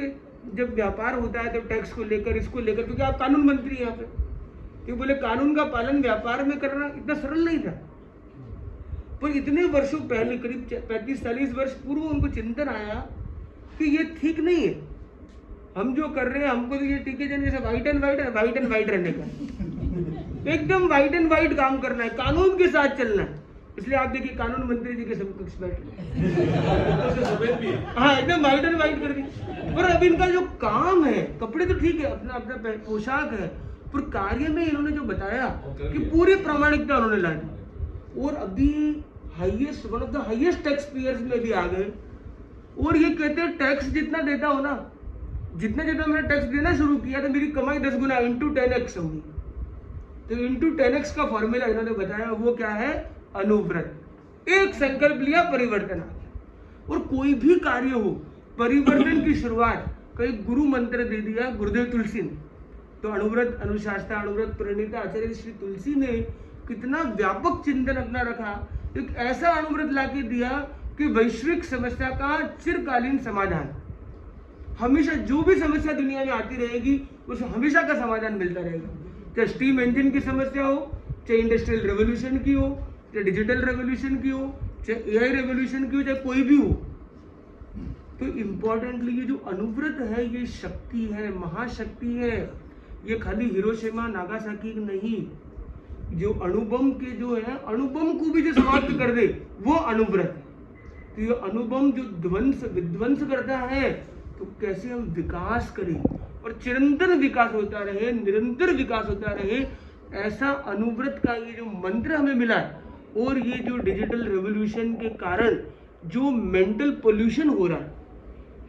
जब व्यापार होता है तो टैक्स को लेकर, इसको लेकर, क्योंकि आप कानून मंत्री हैं यहाँ पे, क्यों बोले कानून का पालन व्यापार में करना इतना सरल नहीं था। पर इतने वर्षों पहले, करीब 35-40 वर्ष पूर्व उनको चिंतन आया कि ये ठीक नहीं है, हम जो कर रहे हैं, हमको तो ये ठीक है जैसे व्हाइट एंड व्हाइट रहने का, एकदम व्हाइट एंड व्हाइट काम करना है, कानून के साथ चलना है। इसलिए आप देखिए कानून मंत्री जी के समकक्ष बैठे, हाँ एकदम व्हाइट एंड व्हाइट कर दी। पर अब इनका जो काम है, कपड़े तो ठीक है, अपना अपना पोशाक है, पर कार्य में इन्होंने जो बताया कि पूरी प्रामाणिकता उन्होंने ला दी। और अभी highest, one of the highest tax payers में भी आ गए। और ये कहते हैं टैक्स जितना देता हो ना, जितना जितना मैंने टैक्स देना शुरू किया तो मेरी कमाई 10 गुना इंटू 10x होगी। तो इंटू 10x का फॉर्मूला इन्होंने बताया, वो क्या है? अनुव्रत। एक संकल्प लिया, परिवर्तन आ गया। और कोई भी कार्य हो, परिवर्तन की शुरुआत कई गुरु मंत्र दे दिया गुरुदेव तुलसी ने। तो अनुव्रत, अनुशासना, अनुव्रत प्रणीता आचार्य श्री तुलसी ने कितना व्यापक चिंतन अपना रखा, एक ऐसा अनुव्रत लाके दिया कि वैश्विक समस्या का चिरकालीन समाधान, हमेशा जो भी समस्या दुनिया में आती रहेगी उस हमेशा का समाधान मिलता रहेगा। चाहे स्टीम इंजन की समस्या हो, चाहे इंडस्ट्रियल रेवोल्यूशन की हो, चाहे डिजिटल रेवोल्यूशन की हो, चाहे एआई रेवोल्यूशन की हो, चाहे कोई भी हो। तो इम्पोर्टेंटली ये जो अनुव्रत है, ये शक्ति है, महाशक्ति है। ये खाली हिरोशिमा नागासाकी नहीं, जो अणुबम के जो है, अणुबम को भी जो समाप्त कर दे वो अनुव्रत है। तो ये अणुबम जो विध्वंस करता है, तो कैसे हम विकास करें और चिरंतन विकास होता रहे, निरंतर विकास होता रहे, ऐसा अनुव्रत का ये जो मंत्र हमें मिला है। और ये जो डिजिटल रेवोल्यूशन के कारण जो मेंटल पोल्यूशन हो रहा है,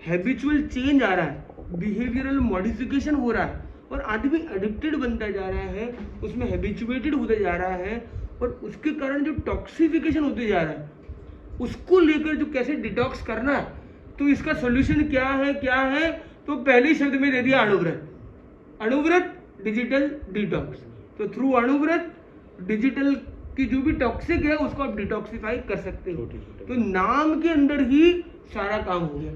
हैबिचुअल चेंज आ रहा है, बिहेवियरल मॉडिफिकेशन हो रहा है, और आदमी एडिक्टेड बनता जा रहा है, उसमें हैबिचुएटेड होते जा रहा है, और उसके कारण जो टॉक्सिफिकेशन होते जा रहा है, उसको लेकर जो कैसे डिटॉक्स करना है, तो इसका सॉल्यूशन क्या है? तो पहले शब्द में दे दिया अनुव्रत। Anuvrat digital detox. तो थ्रू अनुव्रत डिजिटल की जो भी टॉक्सिक है उसको आप डिटॉक्सिफाई कर सकते हो। तो नाम के अंदर ही सारा काम हो गया।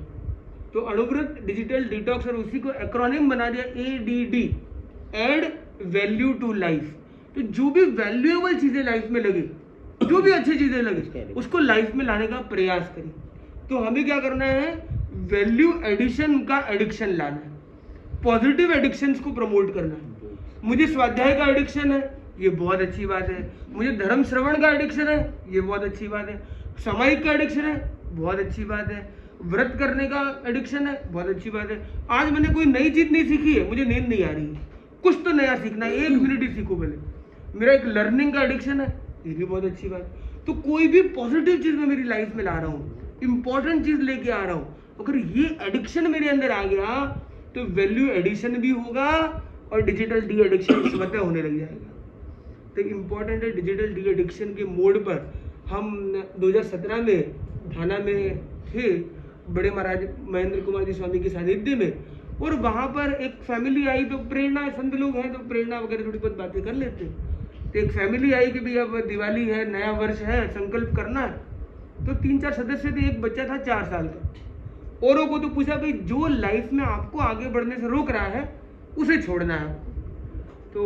तो अनुव्रत डिजिटल डिटॉक्स, और उसी को एक्रोनिम बना दिया ADD, add value to life. तो जो भी वैल्यूएबल चीजें लाइफ में लगे, जो भी अच्छी चीजें लगे, उसको लाइफ में लाने का प्रयास करें। तो हमें क्या करना है? वैल्यू एडिशन का एडिक्शन लाना है, पॉजिटिव एडिक्शंस को प्रमोट करना है। मुझे स्वाध्याय का एडिक्शन है, ये बहुत अच्छी बात है। मुझे धर्म श्रवण का एडिक्शन है, ये बहुत अच्छी बात है। सामायिक का एडिक्शन है, बहुत अच्छी बात है। व्रत करने का एडिक्शन है, बहुत अच्छी बात है। आज मैंने कोई नई चीज नहीं सीखी है, मुझे नींद नहीं आ रही है, कुछ तो नया सीखना है, 1 मिनट ही सीखो पहले। मेरा एक लर्निंग का एडिक्शन है, ये भी बहुत अच्छी बात है। तो कोई भी पॉजिटिव चीज मैं मेरी लाइफ में ला रहा हूँ, इंपॉर्टेंट चीज लेके आ रहा हूँ, अगर ये एडिक्शन मेरे अंदर आ गया तो वैल्यू एडिशन भी होगा और डिजिटल डी एडिक्शन स्वतः होने लग जाएगा। तो इम्पोर्टेंट है, डिजिटल डी एडिक्शन के मोड पर हम 2017 में थाना में थे, बड़े महाराज महेंद्र कुमार जी स्वामी के सानिध्य में, और वहाँ पर एक फैमिली आई। तो प्रेरणा, संत लोग हैं तो प्रेरणा वगैरह थोड़ी बहुत बातें कर लेते हैं। तो एक फैमिली आई कि भाई अब दिवाली है, नया वर्ष है, संकल्प करना है। तो 3-4 सदस्य थे, एक बच्चा था 4 साल का। औरों को तो पूछा भाई जो लाइफ में आपको आगे बढ़ने से रोक रहा है उसे छोड़ना है। तो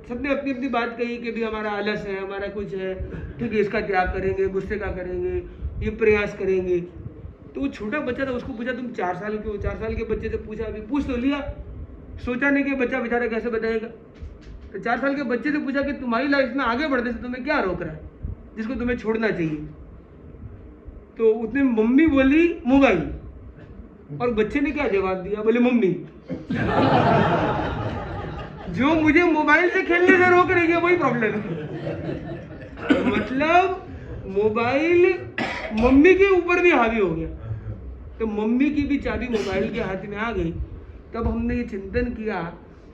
सबने अपनी अपनी बात कही कि भाई हमारा आलस है, हमारा कुछ है, ठीक है, इसका त्याग करेंगे, गुस्से का करेंगे, ये प्रयास करेंगे। तो वो छोटा बच्चा था, उसको पूछा तुम 4 साल के हो। 4 साल के बच्चे से पूछा, अभी पूछ तो लिया, सोचा नहीं कि बच्चा बेचारा कैसे बताएगा। तो 4 साल के बच्चे से पूछा कि तुम्हारी लाइफ में आगे बढ़ने से तुम्हें क्या रोक रहा है, जिसको तुम्हें छोड़ना चाहिए। तो उसने मम्मी बोली मोबाइल, और बच्चे ने क्या जवाब दिया? बोले मम्मी। जो मुझे मोबाइल से खेलने से रोक रही है वही प्रॉब्लम है। मतलब मोबाइल मम्मी के ऊपर भी हावी हो गया। तो मम्मी की भी चाबी मोबाइल के हाथ में आ गई। तब हमने ये चिंतन किया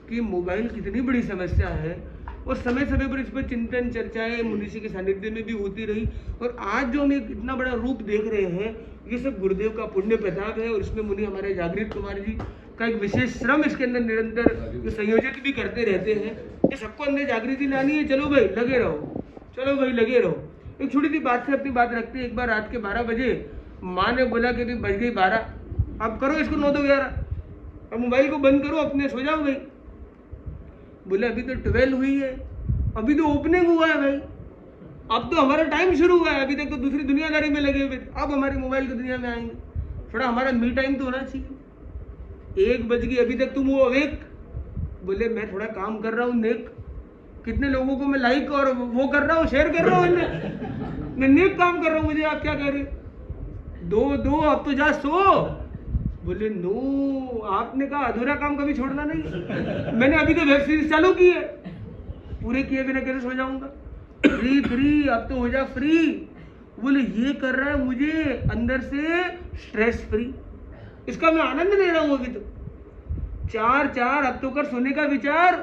कि मोबाइल कितनी बड़ी समस्या है। और समय समय पर इस पर चिंतन चर्चाएं मुनीषी के सानिध्य में भी होती रही। और आज जो हम एक इतना बड़ा रूप देख रहे हैं, ये सब गुरुदेव का पुण्य प्रताप है। और इसमें मुनि हमारे जागृत कुमार जी का एक विशेष श्रम इसके अंदर निरंतर जो संयोजित भी करते रहते हैं। ये सबको अंदर जागृति लानी है, चलो भाई लगे रहो, चलो भाई लगे रहो। एक छोटी सी बात से अपनी बात रखते हैं। एक बार रात के 12 बजे माँ ने बोला कि बज गई 12, अब करो इसको 9 तो 11, अब मोबाइल को बंद करो, अपने सो जाओ भाई। बोले अभी तो 12 हुई है, अभी तो ओपनिंग हुआ है भाई, अब तो हमारा टाइम शुरू हुआ है, अभी तक तो दूसरी दुनियादारी में लगे हुए थे, अब हमारी मोबाइल की दुनिया में आएंगे, थोड़ा हमारा मी टाइम तो होना चाहिए। 1 बज गई, अभी तक तुम वो अवेक। बोले मैं थोड़ा काम कर रहा हूँ नेक, कितने लोगों को मैं लाइक और वो कर रहा हूँ, शेयर कर रहा हूँ, मैं नेक काम कर रहा हूँ, मुझे आप क्या कह रहे? दो अब तो जा सो। बोले नो, आपने कहा अधूरा काम कभी छोड़ना नहीं। मैंने अभी तो वेब सीरीज चालू की है, पूरे किए बिना कैसे सो जाऊंगा? फ्री अब तो हो जा फ्री। बोले ये कर रहा है मुझे अंदर से स्ट्रेस फ्री, इसका मैं आनंद ले रहा हूँ अभी तो। 4 अब तो कर सोने का विचार।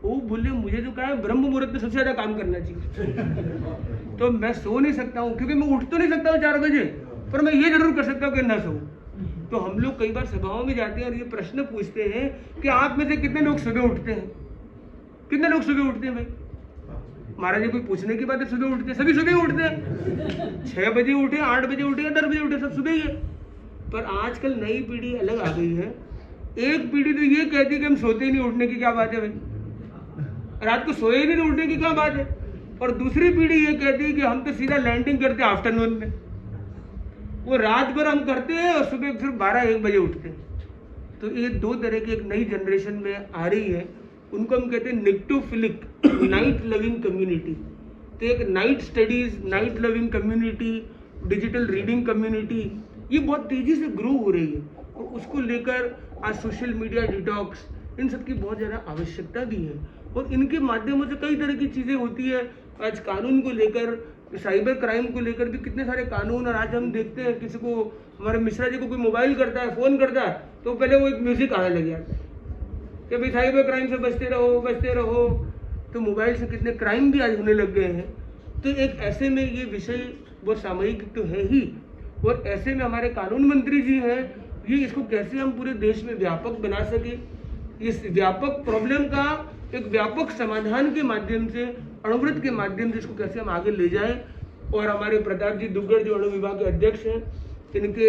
वो बोले मुझे तो कहा है ब्रह्म मुहूर्त में सबसे ज्यादा काम करना चाहिए, तो मैं सो नहीं सकता हूँ क्योंकि मैं उठ तो नहीं सकता हूँ 4 बजे, पर मैं ये जरूर कर सकता हूँ कि ना सो। तो हम लोग कई बार सभाओं में जाते हैं और ये प्रश्न पूछते हैं कि आप में से कितने लोग सुबह उठते हैं? कितने लोग सुबह उठते हैं भाई? महाराज जी कोई पूछने की बात है? सुबह उठते हैं, सभी सुबह उठते हैं। 6 बजे उठे, 8 बजे उठे या 10 बजे उठे, सब सुबह ही है। पर आजकल नई पीढ़ी अलग आ गई है। एक पीढ़ी तो ये कहती है कि हम सोते ही नहीं, उठने की क्या बात है भाई, रात को सोए ही नहीं तो उठने की क्या बात है। और दूसरी पीढ़ी ये कहती है कि हम तो सीधा लैंडिंग करते हैं आफ्टरनून में, वो रात भर हम करते हैं और सुबह फिर 12-1 बजे उठते हैं। तो ये 2 तरह की एक नई जनरेशन में आ रही है, उनको हम कहते हैं निक्टोफिलिक नाइट लविंग कम्युनिटी। तो एक night studies, night loving community, digital reading community, ये बहुत तेजी से ग्रो हो रही है। और उसको लेकर आज सोशल मीडिया डिटॉक्स, इन सब की बहुत ज़्यादा आवश्यकता भी है। और इनके माध्यमों से कई तरह की चीज़ें होती है। आज कानून को लेकर, साइबर क्राइम को लेकर भी कितने सारे कानून। और आज हम देखते हैं किसी को, हमारे मिश्रा जी को कोई मोबाइल करता है, फ़ोन करता है, तो पहले वो एक म्यूज़िक आने लग जाता है कि भाई साइबर क्राइम से बचते रहो, बचते रहो। तो मोबाइल से कितने क्राइम भी आज होने लग गए हैं। तो एक ऐसे में ये विषय बहुत सामयिक तो है ही, और ऐसे में हमारे कानून मंत्री जी हैं, ये इसको कैसे हम पूरे देश में व्यापक बना सके, इस व्यापक प्रॉब्लम का एक व्यापक समाधान के माध्यम से, अणुव्रत के माध्यम से इसको कैसे हम आगे ले जाएं। और हमारे प्रताप जी दुग्गड़ जो अणु विभाग के अध्यक्ष हैं, इनके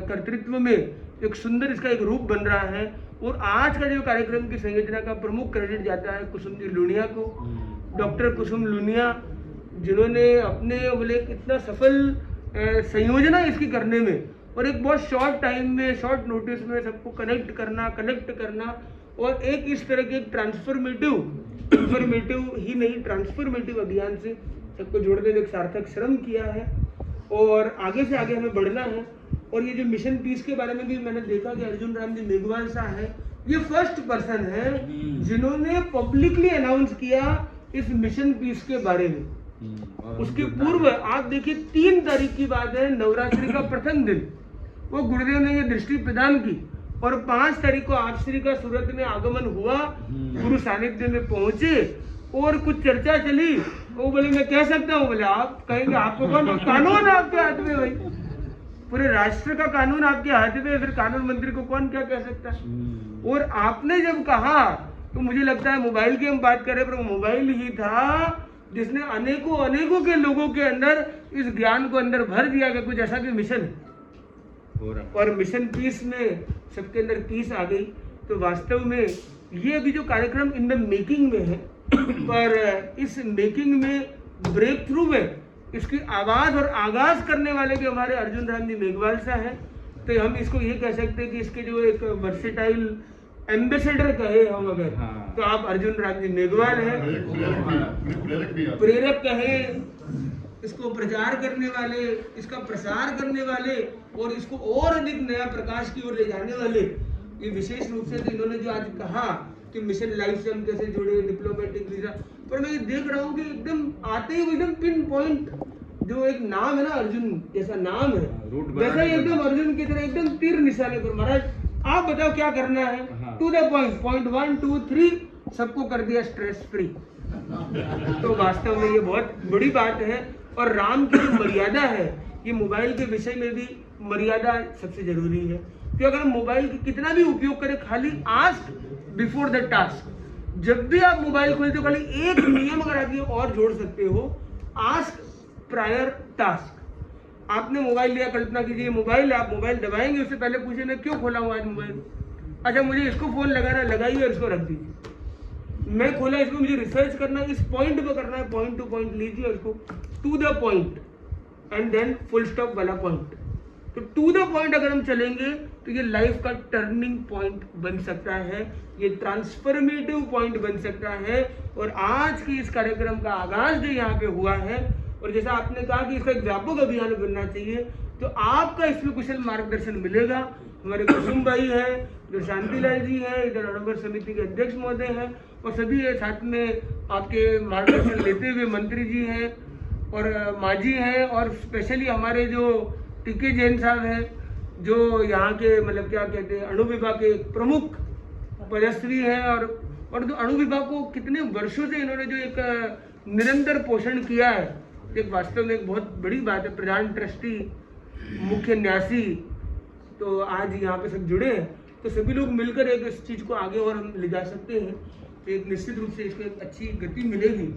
कर्तृत्व में एक सुंदर इसका एक रूप बन रहा है। और आज का जो कार्यक्रम की संयोजना का प्रमुख क्रेडिट जाता है कुसुम जी लुनिया को, डॉक्टर कुसुम लुनिया, जिन्होंने अपने बोले इतना सफल संयोजना इसकी करने में और एक बहुत शॉर्ट टाइम में, शॉर्ट नोटिस में सबको कनेक्ट करना, कलेक्ट करना, और एक इस तरह के ट्रांसफॉर्मेटिव ही नहीं, ट्रांसफॉर्मेटिव अभियान से सबको जोड़ने में एक सार्थक श्रम किया है। और आगे से आगे हमें बढ़ना है। और ये जो मिशन पीस के बारे में भी मैंने देखा कि अर्जुन राम जी मेघवाल साहब है, ये फर्स्ट पर्सन है जिन्होंने पब्लिकली अनाउंस किया इस मिशन पीस के बारे में। उसके पूर्व आप देखिए 3 तारीख की बात है, नवरात्रि का प्रथम दिन, वो गुरुदेव ने ये दृष्टि प्रदान की। और 5 तारीख को आप श्री का सूरत में आगमन हुआ, गुरु सानिध्य में पहुंचे और कुछ चर्चा चली। वो बोले मैं कह सकता हूँ, बोले आप कहेंगे आपको कौन, कानून आपके हाथ में भाई, पूरे राष्ट्र का कानून आपके हाथ में, फिर कानून मंत्री को कौन क्या कह सकता है। और आपने जब कहा तो मुझे लगता है मोबाइल की हम बात करें, पर मोबाइल ही था जिसने अनेकों के लोगों के अंदर इस ज्ञान को अंदर भर दिया कि कुछ ऐसा भी मिशन है। और मिशन पीस में सबके अंदर पीस आ गई। तो वास्तव में ये अभी जो कार्यक्रम इन द मेकिंग में है, पर इस मेकिंग में ब्रेक थ्रू में इसकी आवाज़ और आगाज करने वाले भी हमारे अर्जुन राम जी मेघवाल साहब हैं। तो हम इसको ये कह सकते हैं कि इसके जो एक वर्सेटाइल एम्बेसडर कहे हम अगर, तो आप अर्जुन राम जी मेघवाल हैं, प्रेरक कहे, इसको प्रचार करने वाले, इसका प्रसार करने वाले और इसको और अधिक नया प्रकाश की ओर ले जाने वाले। ये विशेष रूप से तो इन्होंने जो आज कहा कि मिशन लाइफ से हम कैसे जुड़े, डिप्लोमेटिक वीजा, पर मैं ये देख रहा हूँ कि एकदम आते ही एकदम पिन पॉइंट जो एक नाम है ना, अर्जुन जैसा नाम है, जैसा एकदम अर्जुन की तरह एकदम तीर निशाने पर। महाराज आप बताओ क्या करना है, टू द पॉइंट, पॉइंट 1 2 3 सबको कर दिया स्ट्रेस फ्री। तो वास्तव में ये बहुत बड़ी बात है। और राम की जो मर्यादा है, ये मोबाइल के विषय में भी मर्यादा सबसे जरूरी है। कि अगर हम मोबाइल की कितना भी उपयोग करें, खाली आस्क बिफोर द टास्क। जब भी आप मोबाइल खोलते हो, खाली एक नियम अगर आप ये और जोड़ सकते हो, आस्क प्रायर टास्क। आपने मोबाइल लिया, कल्पना कीजिए मोबाइल, आप मोबाइल दबाएंगे, उससे पहले पूछे मैं क्यों खोला हूँ आज मोबाइल। अच्छा, मुझे इसको फोन लगाना, लगाइए और इसको रख दीजिए। मैं खोला, इसको मुझे रिसर्च करना है, इस पॉइंट पे करना है, पॉइंट टू पॉइंट लीजिए, इसको to the point and then full stop वाला पॉइंट। तो टू द पॉइंट अगर हम चलेंगे तो ये लाइफ का टर्निंग पॉइंट बन सकता है, ये ट्रांसफॉर्मेटिव पॉइंट बन सकता है। और आज की इस कार्यक्रम का आगाज जो यहाँ पे हुआ है, और जैसा आपने कहा कि इसका एक व्यापक अभियान बनना चाहिए, तो आपका इसमें कुशल मार्गदर्शन मिलेगा। हमारे कुसुम भाई है, जो शांतिलाल जी है, इधर अड़ंबर समिति के अध्यक्ष महोदय हैं, और सभी साथ में आपके मार्गदर्शन लेते हुए मंत्री जी हैं और मांझी हैं, और स्पेशली हमारे जो टीके जैन साहब हैं, जो यहाँ के मतलब क्या कहते हैं अणु विभाग के प्रमुख पदस्वी हैं, और जो अणु विभाग को कितने वर्षों से इन्होंने जो एक निरंतर पोषण किया है, एक वास्तव में एक बहुत बड़ी बात है। प्रधान ट्रस्टी, मुख्य न्यासी, तो आज यहाँ पे सब जुड़े हैं, तो सभी लोग मिलकर एक इस चीज़ को आगे और हम ले जा सकते हैं। तो एक निश्चित रूप से इसको एक अच्छी गति मिलेगी।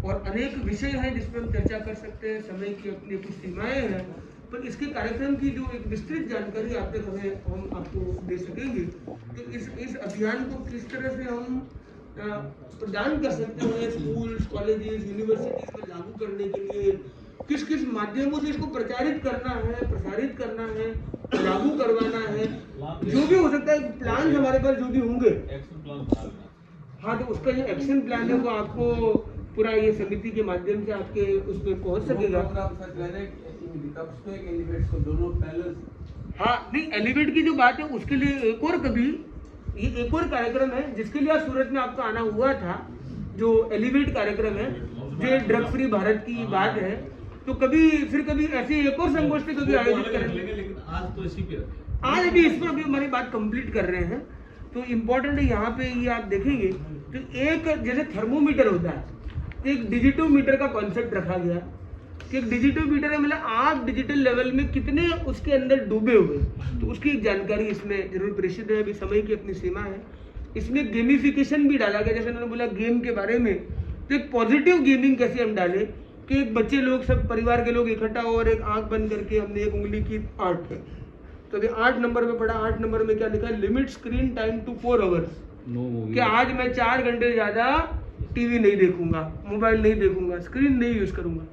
और अनेक विषय हैं जिस पर हम चर्चा कर सकते हैं, समय की अपनी कुछ सीमाएँ हैं, पर इसके कार्यक्रम की जो एक विस्तृत जानकारी आप तक हम आपको दे सकेंगे। तो इस अभियान को किस तरह से हम प्रदान कर सकते हैं स्कूल्स, कॉलेजेस, यूनिवर्सिटीज में लागू करने के लिए, किस किस माध्यमों से इसको प्रचारित करना है, प्रसारित करना है, लागू करवाना है, जो भी हो सकता है प्लान हमारे पास जो भी होंगे, हाँ, तो उसका जो एक्शन प्लान है वो आपको पूरा ये समिति के माध्यम से आपके उस पर पहुँच सकेगा। हाँ, नहीं, एलिवेट की जो बात है उसके लिए एक और कभी ये एक और कार्यक्रम है जिसके लिए आज सूरत में आपका आना हुआ था, जो एलिवेट कार्यक्रम है, जो ड्रग फ्री भारत की बात है। तो कभी फिर कभी ऐसी एक और संगोष्ठी कभी आयोजित करेंगे, लेकिन आज तो इसी पे, आज अभी इस पर अभी हमारी बात कंप्लीट कर रहे हैं। तो इम्पोर्टेंट है यहाँ पे, ये आप देखेंगे तो एक जैसे थर्मोमीटर होता है, तो एक डिजिटोमीटर का कॉन्सेप्ट रखा गया कि एक डिजिटोमीटर है, मतलब आप डिजिटल लेवल में कितने उसके अंदर डूबे हुए, तो उसकी एक जानकारी इसमें जरूर प्रेषित है। अभी समय की अपनी सीमा है। इसमें गेमिफिकेशन भी डाला गया, जैसे उन्होंने बोला गेम के बारे में, तो एक पॉजिटिव गेमिंग कैसे हम डालें कि एक बच्चे लोग, सब परिवार के लोग इकट्ठा हो और एक आंख बंद करके हमने एक उंगली की 8 है, तो अभी 8 नंबर में पढ़ा, 8 नंबर में क्या लिखा है, limit screen time to 4 hours, कि आज मैं 4 घंटे ज़्यादा टीवी नहीं देखूंगा, मोबाइल नहीं देखूंगा, स्क्रीन नहीं यूज करूंगा।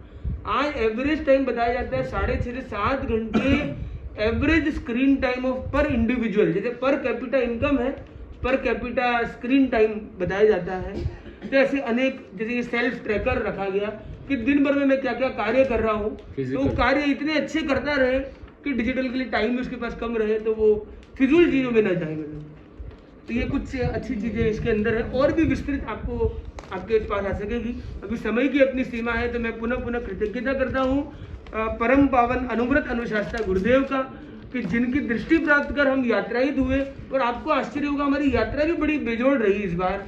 आज एवरेज टाइम बताया जाता है 6.5 से 7 घंटे एवरेज स्क्रीन टाइम ऑफ पर इंडिविजुअल, जैसे पर कैपिटा इनकम है, पर कैपिटा स्क्रीन टाइम बताया जाता है। तो ऐसे अनेक, जैसे ये सेल्फ ट्रैकर रखा गया कि दिन भर में मैं क्या क्या कार्य कर रहा हूँ, तो कार्य इतने अच्छे करता रहे कि डिजिटल के लिए टाइम भी उसके पास कम रहे, तो वो फिजूल चीज़ों में ना जाए। तो ये कुछ अच्छी चीज़ें इसके अंदर है, और भी विस्तृत आपको आपके पास आ सकेगी। अभी समय की अपनी सीमा है, तो मैं पुनः कृतज्ञता करता हूँ परम पावन अनुव्रत अनुशास्ता गुरुदेव का, कि जिनकी दृष्टि प्राप्त कर हम यात्रायित हुए। और आपको आश्चर्य होगा, हमारी यात्रा भी बड़ी बेजोड़ रही इस बार,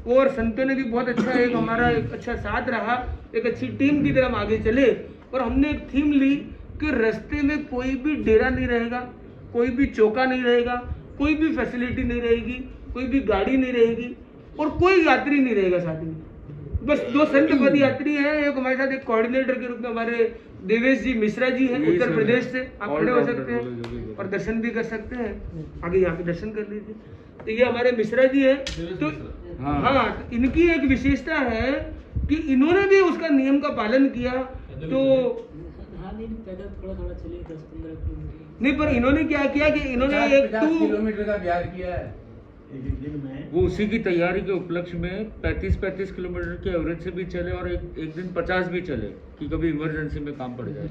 और संतों ने भी बहुत अच्छा एक हमारा एक अच्छा साथ रहा, एक अच्छी टीम की तरह हम आगे चले। और हमने एक थीम ली कि रास्ते में कोई भी डेरा नहीं रहेगा, कोई भी चौका नहीं रहेगा, कोई भी फैसिलिटी नहीं रहेगी, कोई भी गाड़ी नहीं रहेगी, और कोई यात्री नहीं रहेगा साथ में। बस 2 संत पद यात्री हैं, एक हमारे साथ एक कोऑर्डिनेटर के रूप में हमारे देवेश जी मिश्रा जी हैं उत्तर प्रदेश से, आप खड़े हो सकते हैं और दर्शन भी कर सकते हैं, आगे यहाँ पे दर्शन कर लीजिए। तो ये हमारे मिश्रा जी हैं। तो हाँ, तो इनकी एक विशेषता है कि इन्होंने भी उसका नियम का पालन किया। तो नहीं, पर इन्होंने क्या किया कि इन्होंने 1 किलोमीटर का व्यायाम किया है एक दिन में। वो उसी की तैयारी के उपलक्ष्य में 35 किलोमीटर के एवरेज से भी चले, और एक दिन 50 भी चले कि कभी इमरजेंसी में काम पड़ जाए।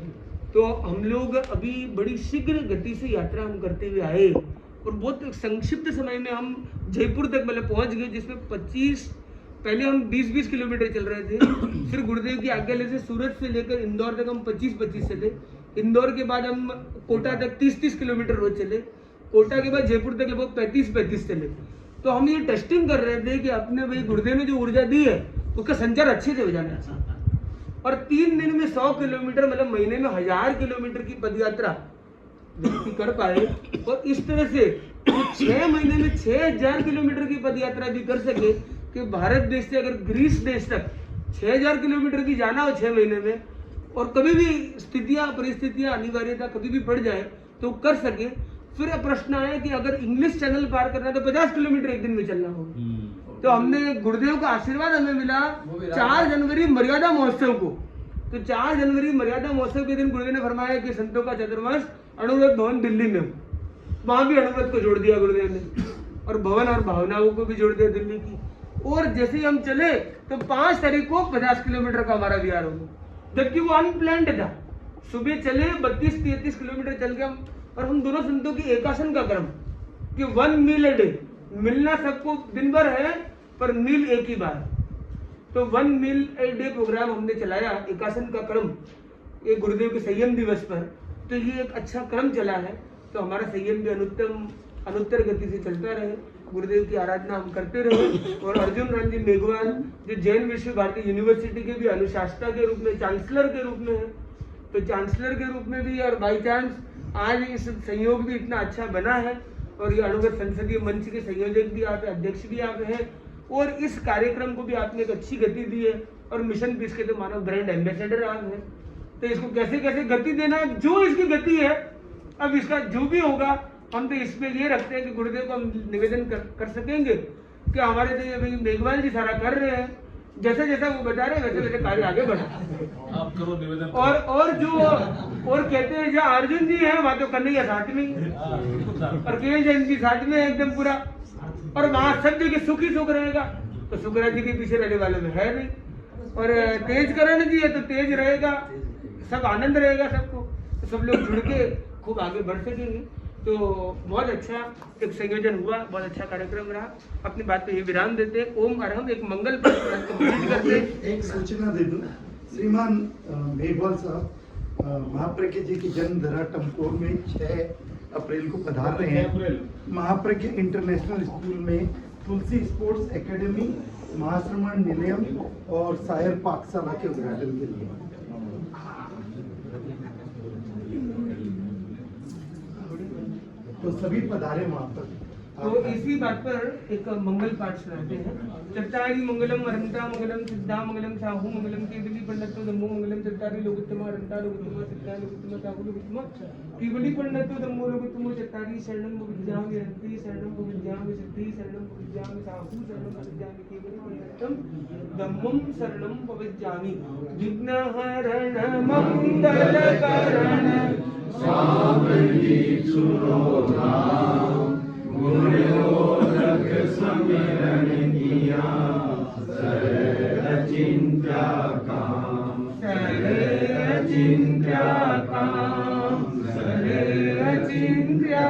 तो हम लोग अभी बड़ी शीघ्र गति से यात्रा हम करते हुए आए, और बहुत संक्षिप्त समय में हम जयपुर तक मतलब पहुंच गए, जिसमें 25, पहले हम 20 किलोमीटर चल रहे थे, फिर गुरुदेव की आज्ञा लेते सूरत से लेकर इंदौर तक हम 25 चले, इंदौर के बाद हम कोटा तक 30 किलोमीटर रोज चले, कोटा के बाद जयपुर तक लगभग 35 चले। तो हम ये टेस्टिंग कर रहे थे कि अपने भाई गुर्दे में जो ऊर्जा दी है उसका संचार अच्छे से हो जाना चाहिए। और 3 दिन में 100 किलोमीटर मतलब महीने में 1000 किलोमीटर की पदयात्रा व्यक्ति कर पाए और इस तरह से 6 महीने में 6000 किलोमीटर की पदयात्रा भी कर सके कि भारत देश से अगर ग्रीस देश तक 6000 किलोमीटर की जाना हो 6 महीने में और कभी भी स्थितियां परिस्थितियां अनिवार्यता कभी भी पड़ जाए तो कर सके। फिर प्रश्न आया कि अगर इंग्लिश चैनल पार करना है तो 50 किलोमीटर एक दिन में चलना होगा। तो हमने गुरुदेव का आशीर्वाद हमें मिला 4 जनवरी मर्यादा महोत्सव को। तो 4 जनवरी मर्यादा महोत्सव के दिन गुरुदेव ने फरमाया कि संतों का चतुर्मास अनुव्रत भवन दिल्ली में, वहां भी अनुव्रत को जोड़ दिया गुरुदेव ने और भवन और भावनाओं को भी जोड़ दिया दिल्ली की। और जैसे ही हम चले तो 5 तारीख को 50 किलोमीटर का हमारा बिहार हो गया, जबकि वो अनप्लान्ड था। सुबह चले 32-33 किलोमीटर चल के और हम दोनों संतों की एकासन का क्रम कि 1 मील ए डे, मिलना सबको दिन भर है पर मील एक ही बार। तो 1 मील ए डे प्रोग्राम हमने चलाया एकासन का क्रम एक गुरुदेव के संयम दिवस पर। तो ये एक अच्छा क्रम चला है। तो हमारा संयम भी अनुत्तर गति से चलता रहे, गुरुदेव की आराधना हम करते रहे। और अर्जुन राम जी मेघवाल जो जैन विश्व भारती यूनिवर्सिटी के भी अनुशासता के रूप में चांसलर के रूप में है, तो चांसलर के रूप में भी और बाई चांस आज इस संयोग भी इतना अच्छा बना है। और ये अनुगत संसदीय मंच के संयोजक भी आप, अध्यक्ष भी आप हैं और इस कार्यक्रम को भी आपने एक अच्छी गति दी है। और मिशन पीस के तो मानव ब्रांड एम्बेसडर आप हैं। तो इसको कैसे कैसे गति देना है, जो इसकी गति है, अब इसका जो भी होगा हम तो इसमें ये रखते हैं कि गुरुदेव को हम निवेदन कर सकेंगे कि हमारे तो ये मेघवाल जी सारा कर रहे हैं, जैसे जैसा वो बता रहे हैं वैसे वैसे कार्य आगे बढ़ा आप करो निवेदन। और जो और कहते हैं जहाँ अर्जुन जी हैं वहाँ तो कन्हैया साथ में और केवल जैन जी साथ में एकदम पूरा, और वहाँ सब जगह सुख ही सुख रहेगा। तो सुखराज जी के पीछे रहने वाले में है नहीं, और तेज करण जी है तो तेज रहेगा, सब आनंद रहेगा सबको, तो सब लोग जुड़ के खूब आगे बढ़ सकेंगे। तो बहुत अच्छा एक संयोजन हुआ, बहुत अच्छा कार्यक्रम रहा। अपनी बात पे ये विराम देते, ओम अरहम एक मंगल करते। एक सूचना दे दूं, श्रीमान मेघवाल साहब महाप्रज्ञ जी की जन्मधरा टमकोर में 6 अप्रैल को पधार रहे हैं। महाप्रज्ञ इंटरनेशनल स्कूल में तुलसी स्पोर्ट्स एकेडमी, महाश्रमण निलयम और सायर पाठशाला के उद्घाटन के लिए। तो सभी पधारे वहाँ पर। तो इसी बात पर एक मंगल पाठ सुनाते हैं। चट्टारी मंगलम अरंता मंगलम सिद्धा मंगलम साहू मंगलम केवली पंडितो दम्मो मंगलम चट्टारी लोकोत्तम अरंता लोकोत्तम सिद्धा लोकोत्तम साहू लोकोत्तम केवली पंडितो दम्मो लोकोत्तम चट्टारी शरणम विद्यामि अरंती शरणम विद्यामि सिद्धि शरणम विद्यामि साहू शरणम विद्यामि केवली पंडितम दम्मम शरणम विद्यामि विघ्नहरण मंगलकरण सावली सुनो नाम गुरुनानक समिरन किया सर्वचिंत्या काम सर्वचिंत्या काम सर्वचिंत्या